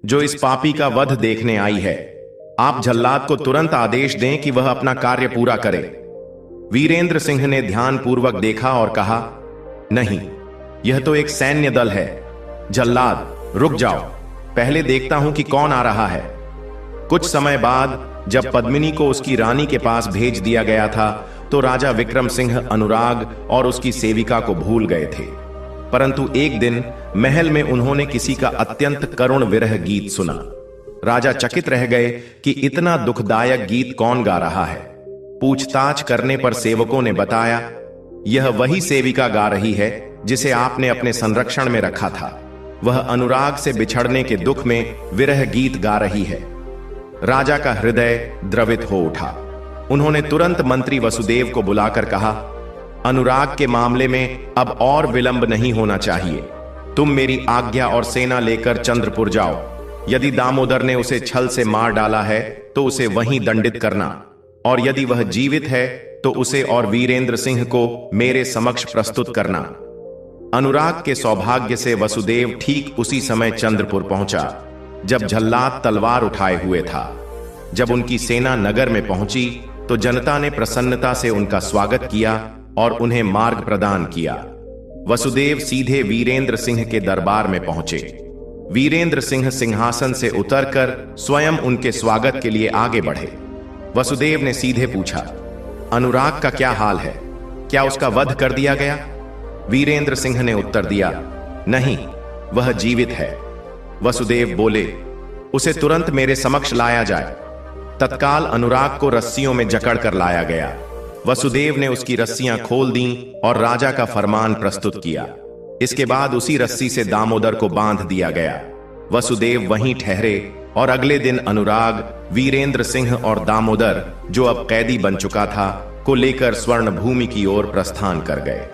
जो इस पापी का वध देखने आई है। आप झल्लाद को तुरंत आदेश दें कि वह अपना कार्य पूरा करे। वीरेंद्र सिंह ने ध्यानपूर्वक देखा और कहा, नहीं, यह तो एक सैन्य दल है। झल्लाद, रुक जाओ, पहले देखता हूं कि कौन आ रहा है। कुछ समय बाद जब पद्मिनी को उसकी रानी के पास भेज दिया गया था, तो राजा विक्रम सिंह अनुराग और उसकी सेविका को भूल गए थे। परंतु एक दिन महल में उन्होंने किसी का अत्यंत करुण विरह गीत सुना। राजा चकित रह गए कि इतना दुखदायक गीत कौन गा रहा है। पूछताछ करने पर सेवकों ने बताया, यह वही सेविका गा रही है जिसे आपने अपने संरक्षण में रखा था। वह अनुराग से बिछड़ने के दुख में विरह गीत गा रही है। राजा का हृदय द्रवित हो उठा। उन्होंने तुरंत मंत्री वसुदेव को बुलाकर कहा, अनुराग के मामले में अब और विलंब नहीं होना चाहिए। तुम मेरी आज्ञा और सेना लेकर चंद्रपुर जाओ। यदि दामोदर ने उसे छल से मार डाला है तो उसे वहीं दंडित करना, और यदि वह जीवित है तो उसे और वीरेंद्र सिंह को मेरे समक्ष प्रस्तुत करना। अनुराग के सौभाग्य से वसुदेव ठीक उसी समय चंद्रपुर पहुंचा जब झल्लाद तलवार उठाए हुए था। जब उनकी सेना नगर में पहुंची तो जनता ने प्रसन्नता से उनका स्वागत किया और उन्हें मार्ग प्रदान किया। वसुदेव सीधे वीरेंद्र सिंह के दरबार में पहुंचे। वीरेंद्र सिंह सिंहासन से उतरकर स्वयं उनके स्वागत के लिए आगे बढ़े। वसुदेव ने सीधे पूछा, अनुराग का क्या हाल है? क्या उसका वध कर दिया गया? वीरेंद्र सिंह ने उत्तर दिया, नहीं, वह जीवित है। वसुदेव बोले, उसे तुरंत मेरे समक्ष लाया जाए। तत्काल अनुराग को रस्सियों में जकड़कर लाया गया। वसुदेव ने उसकी रस्सियां खोल दी और राजा का फरमान प्रस्तुत किया। इसके बाद उसी रस्सी से दामोदर को बांध दिया गया। वसुदेव वहीं ठहरे और अगले दिन अनुराग, वीरेंद्र सिंह और दामोदर, जो अब कैदी बन चुका था, को लेकर स्वर्ण भूमि की ओर प्रस्थान कर गए।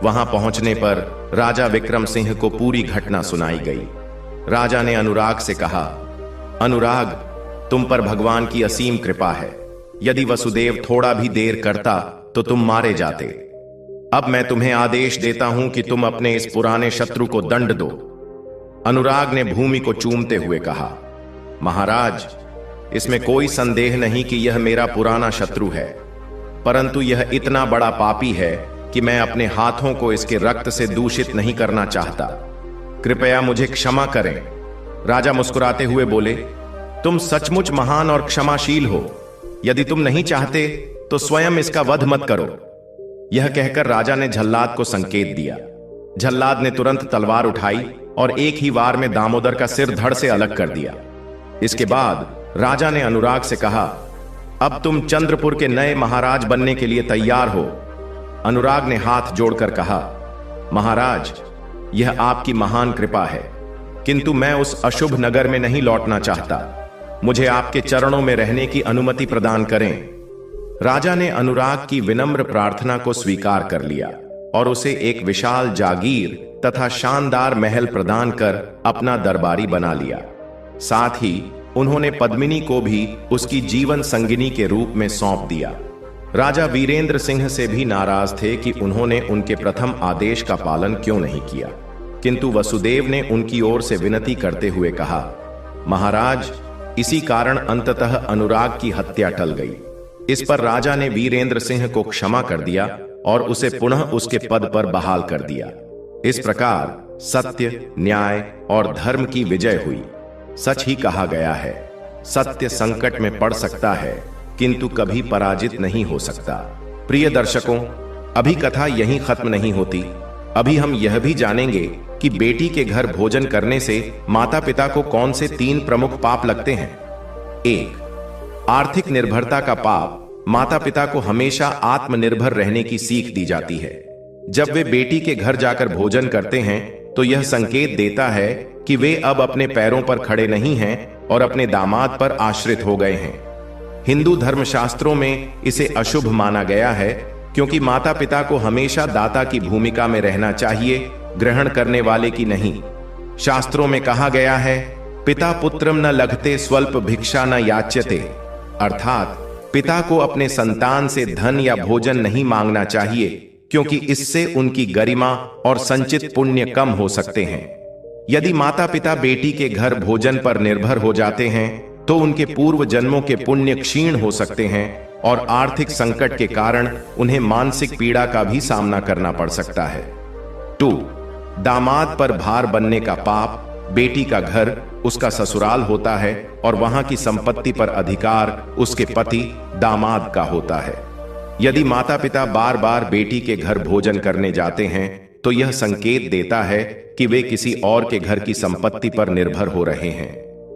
वहां पहुंचने पर राजा विक्रम सिंह को पूरी घटना सुनाई गई। राजा ने अनुराग से कहा, अनुराग, तुम पर भगवान की असीम कृपा है। यदि वसुदेव थोड़ा भी देर करता तो तुम मारे जाते। अब मैं तुम्हें आदेश देता हूं कि तुम अपने इस पुराने शत्रु को दंड दो। अनुराग ने भूमि को चूमते हुए कहा, महाराज, इसमें कोई संदेह नहीं कि यह मेरा पुराना शत्रु है, परंतु यह इतना बड़ा पापी है कि मैं अपने हाथों को इसके रक्त से दूषित नहीं करना चाहता। कृपया मुझे क्षमा करें। राजा मुस्कुराते हुए बोले, तुम सचमुच महान और क्षमाशील हो। यदि तुम नहीं चाहते तो स्वयं इसका वध मत करो। यह कहकर राजा ने झल्लाद को संकेत दिया। झल्लाद ने तुरंत तलवार उठाई और एक ही वार में दामोदर का सिर धड़ से अलग कर दिया। इसके बाद राजा ने अनुराग से कहा, अब तुम चंद्रपुर के नए महाराज बनने के लिए तैयार हो। अनुराग ने हाथ जोड़कर कहा, महाराज, यह आपकी महान कृपा है, किंतु मैं उस अशुभ नगर में नहीं लौटना चाहता। मुझे आपके चरणों में रहने की अनुमति प्रदान करें। राजा ने अनुराग की विनम्र प्रार्थना को स्वीकार कर लिया और उसे एक विशाल जागीर तथा शानदार महल प्रदान कर अपना दरबारी बना लिया। साथ ही उन्होंने पद्मिनी को भी उसकी जीवन संगिनी के रूप में सौंप दिया। राजा वीरेंद्र सिंह से भी नाराज थे कि उन्होंने उनके प्रथम आदेश का पालन क्यों नहीं किया, किंतु वसुदेव ने उनकी ओर से विनती करते हुए कहा, महाराज, इसी कारण अंततः अनुराग की हत्या टल गई। इस पर राजा ने वीरेंद्र सिंह को क्षमा कर दिया और उसे पुनः उसके पद पर बहाल कर दिया। इस प्रकार सत्य, न्याय और धर्म की विजय हुई। सच ही कहा गया है, सत्य संकट में पड़ सकता है किंतु कभी पराजित नहीं हो सकता। प्रिय दर्शकों, अभी कथा यहीं खत्म नहीं होती। अभी हम यह भी जानेंगे कि बेटी के घर भोजन करने से माता पिता को कौन से 3 प्रमुख पाप लगते हैं। 1. आर्थिक निर्भरता का पाप। माता पिता को हमेशा आत्मनिर्भर रहने की सीख दी जाती है। जब वे बेटी के घर जाकर भोजन करते हैं तो यह संकेत देता है कि वे अब अपने पैरों पर खड़े नहीं हैं और अपने दामाद पर आश्रित हो गए हैं। हिंदू धर्मशास्त्रों में इसे अशुभ माना गया है, क्योंकि माता पिता को हमेशा दाता की भूमिका में रहना चाहिए, ग्रहण करने वाले की नहीं। शास्त्रों में कहा गया है, पिता पुत्रम न लघते स्वल्प भिक्षा न याच्यते, अर्थात पिता को अपने संतान से धन या भोजन नहीं मांगना चाहिए, क्योंकि इससे उनकी गरिमा और संचित पुण्य कम हो सकते हैं। यदि माता पिता बेटी के घर भोजन पर निर्भर हो जाते हैं तो उनके पूर्व जन्मों के पुण्य क्षीण हो सकते हैं और आर्थिक संकट के कारण उन्हें मानसिक पीड़ा का भी सामना करना पड़ सकता है। 2. दामाद पर भार बनने का पाप। बेटी का घर उसका ससुराल होता है और वहां की संपत्ति पर अधिकार उसके पति दामाद का होता है। यदि माता पिता बार बार बेटी के घर भोजन करने जाते हैं तो यह संकेत देता है कि वे किसी और के घर की संपत्ति पर निर्भर हो रहे हैं।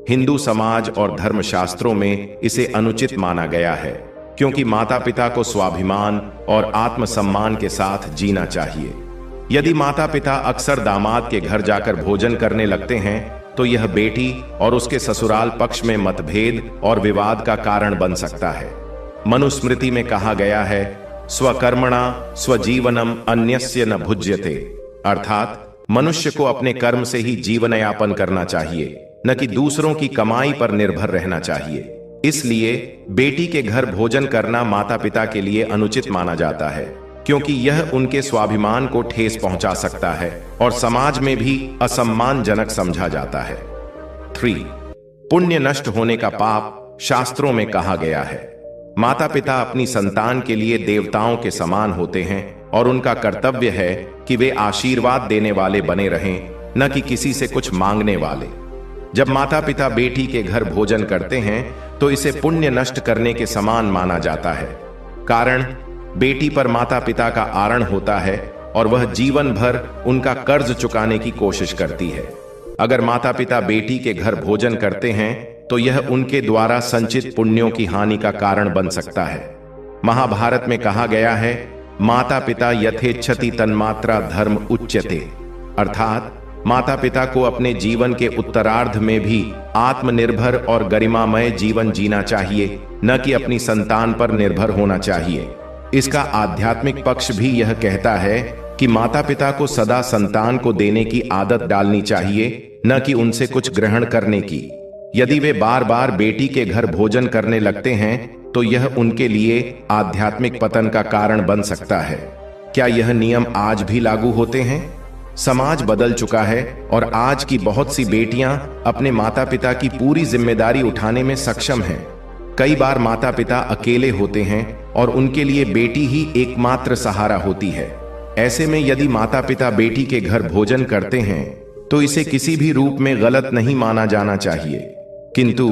हिंदू समाज और धर्मशास्त्रों में इसे अनुचित माना गया है। क्योंकि माता पिता को स्वाभिमान और आत्मसम्मान के साथ जीना चाहिए। यदि माता पिता अक्सर दामाद के घर जाकर भोजन करने लगते हैं तो यह बेटी और उसके ससुराल पक्ष में मतभेद और विवाद का कारण बन सकता है। मनुस्मृति में कहा गया है, स्वकर्मणा स्वजीवनम अन्यस्य न भुज्यते, अर्थात मनुष्य को अपने कर्म से ही जीवन यापन करना चाहिए, न कि दूसरों की कमाई पर निर्भर रहना चाहिए। इसलिए बेटी के घर भोजन करना माता पिता के लिए अनुचित माना जाता है, क्योंकि यह उनके स्वाभिमान को ठेस पहुंचा सकता है और समाज में भी असम्मानजनक समझा जाता है। 3. पुण्य नष्ट होने का पाप शास्त्रों में कहा गया है। माता पिता अपनी संतान के लिए देवताओं के समान होते हैं और उनका कर्तव्य है कि वे आशीर्वाद देने वाले बने रहें, न कि किसी से कुछ मांगने वाले। जब माता पिता बेटी के घर भोजन करते हैं तो इसे पुण्य नष्ट करने के समान माना जाता है। कारण बेटी पर माता पिता का आरण होता है और वह जीवन भर उनका कर्ज चुकाने की कोशिश करती है। अगर माता पिता बेटी के घर भोजन करते हैं तो यह उनके द्वारा संचित पुण्यों की हानि का कारण बन सकता है। महाभारत में कहा गया है, माता पिता यथेच्छति तन्मात्रा धर्म उच्यते, अर्थात माता पिता को अपने जीवन के उत्तरार्ध में भी आत्मनिर्भर और गरिमामय जीवन जीना चाहिए, न कि अपनी संतान पर निर्भर होना चाहिए। इसका आध्यात्मिक पक्ष भी यह कहता है कि माता पिता को सदा संतान को देने की आदत डालनी चाहिए, न कि उनसे कुछ ग्रहण करने की। यदि वे बार बार बेटी के घर भोजन करने लगते हैं तो यह उनके लिए आध्यात्मिक पतन का कारण बन सकता है। क्या यह नियम आज भी लागू होते हैं? समाज बदल चुका है और आज की बहुत सी बेटियां अपने माता पिता की पूरी जिम्मेदारी उठाने में सक्षम हैं। कई बार माता पिता अकेले होते हैं और उनके लिए बेटी ही एकमात्र सहारा होती है। ऐसे में यदि माता पिता बेटी के घर भोजन करते हैं तो इसे किसी भी रूप में गलत नहीं माना जाना चाहिए, किंतु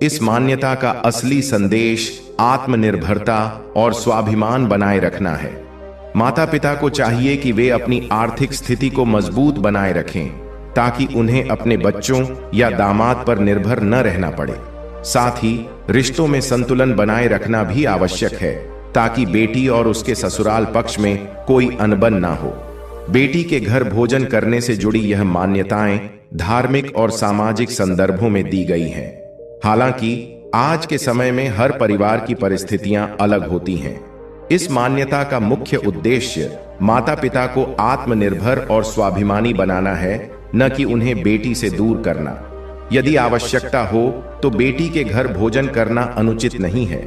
इस मान्यता का असली संदेश आत्मनिर्भरता और स्वाभिमान बनाए रखना है। माता पिता को चाहिए कि वे अपनी आर्थिक स्थिति को मजबूत बनाए रखें ताकि उन्हें अपने बच्चों या दामाद पर निर्भर न रहना पड़े। साथ ही रिश्तों में संतुलन बनाए रखना भी आवश्यक है ताकि बेटी और उसके ससुराल पक्ष में कोई अनबन ना हो। बेटी के घर भोजन करने से जुड़ी यह मान्यताएं धार्मिक और सामाजिक संदर्भों में दी गई हैं। हालांकि आज के समय में हर परिवार की परिस्थितियां अलग होती हैं। इस मान्यता का मुख्य उद्देश्य माता पिता को आत्मनिर्भर और स्वाभिमानी बनाना है, न कि उन्हें बेटी से दूर करना। यदि आवश्यकता हो तो बेटी के घर भोजन करना अनुचित नहीं है,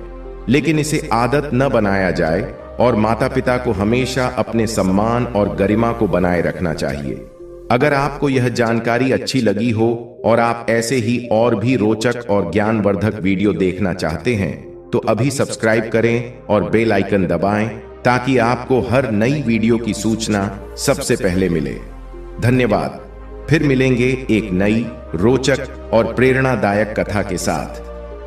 लेकिन इसे आदत न बनाया जाए और माता पिता को हमेशा अपने सम्मान और गरिमा को बनाए रखना चाहिए। अगर आपको यह जानकारी अच्छी लगी हो और आप ऐसे ही और भी रोचक और ज्ञानवर्धक वीडियो देखना चाहते हैं तो अभी सब्सक्राइब करें और बेल आइकन दबाएं ताकि आपको हर नई वीडियो की सूचना सबसे पहले मिले। धन्यवाद। फिर मिलेंगे एक नई रोचक और प्रेरणादायक कथा के साथ।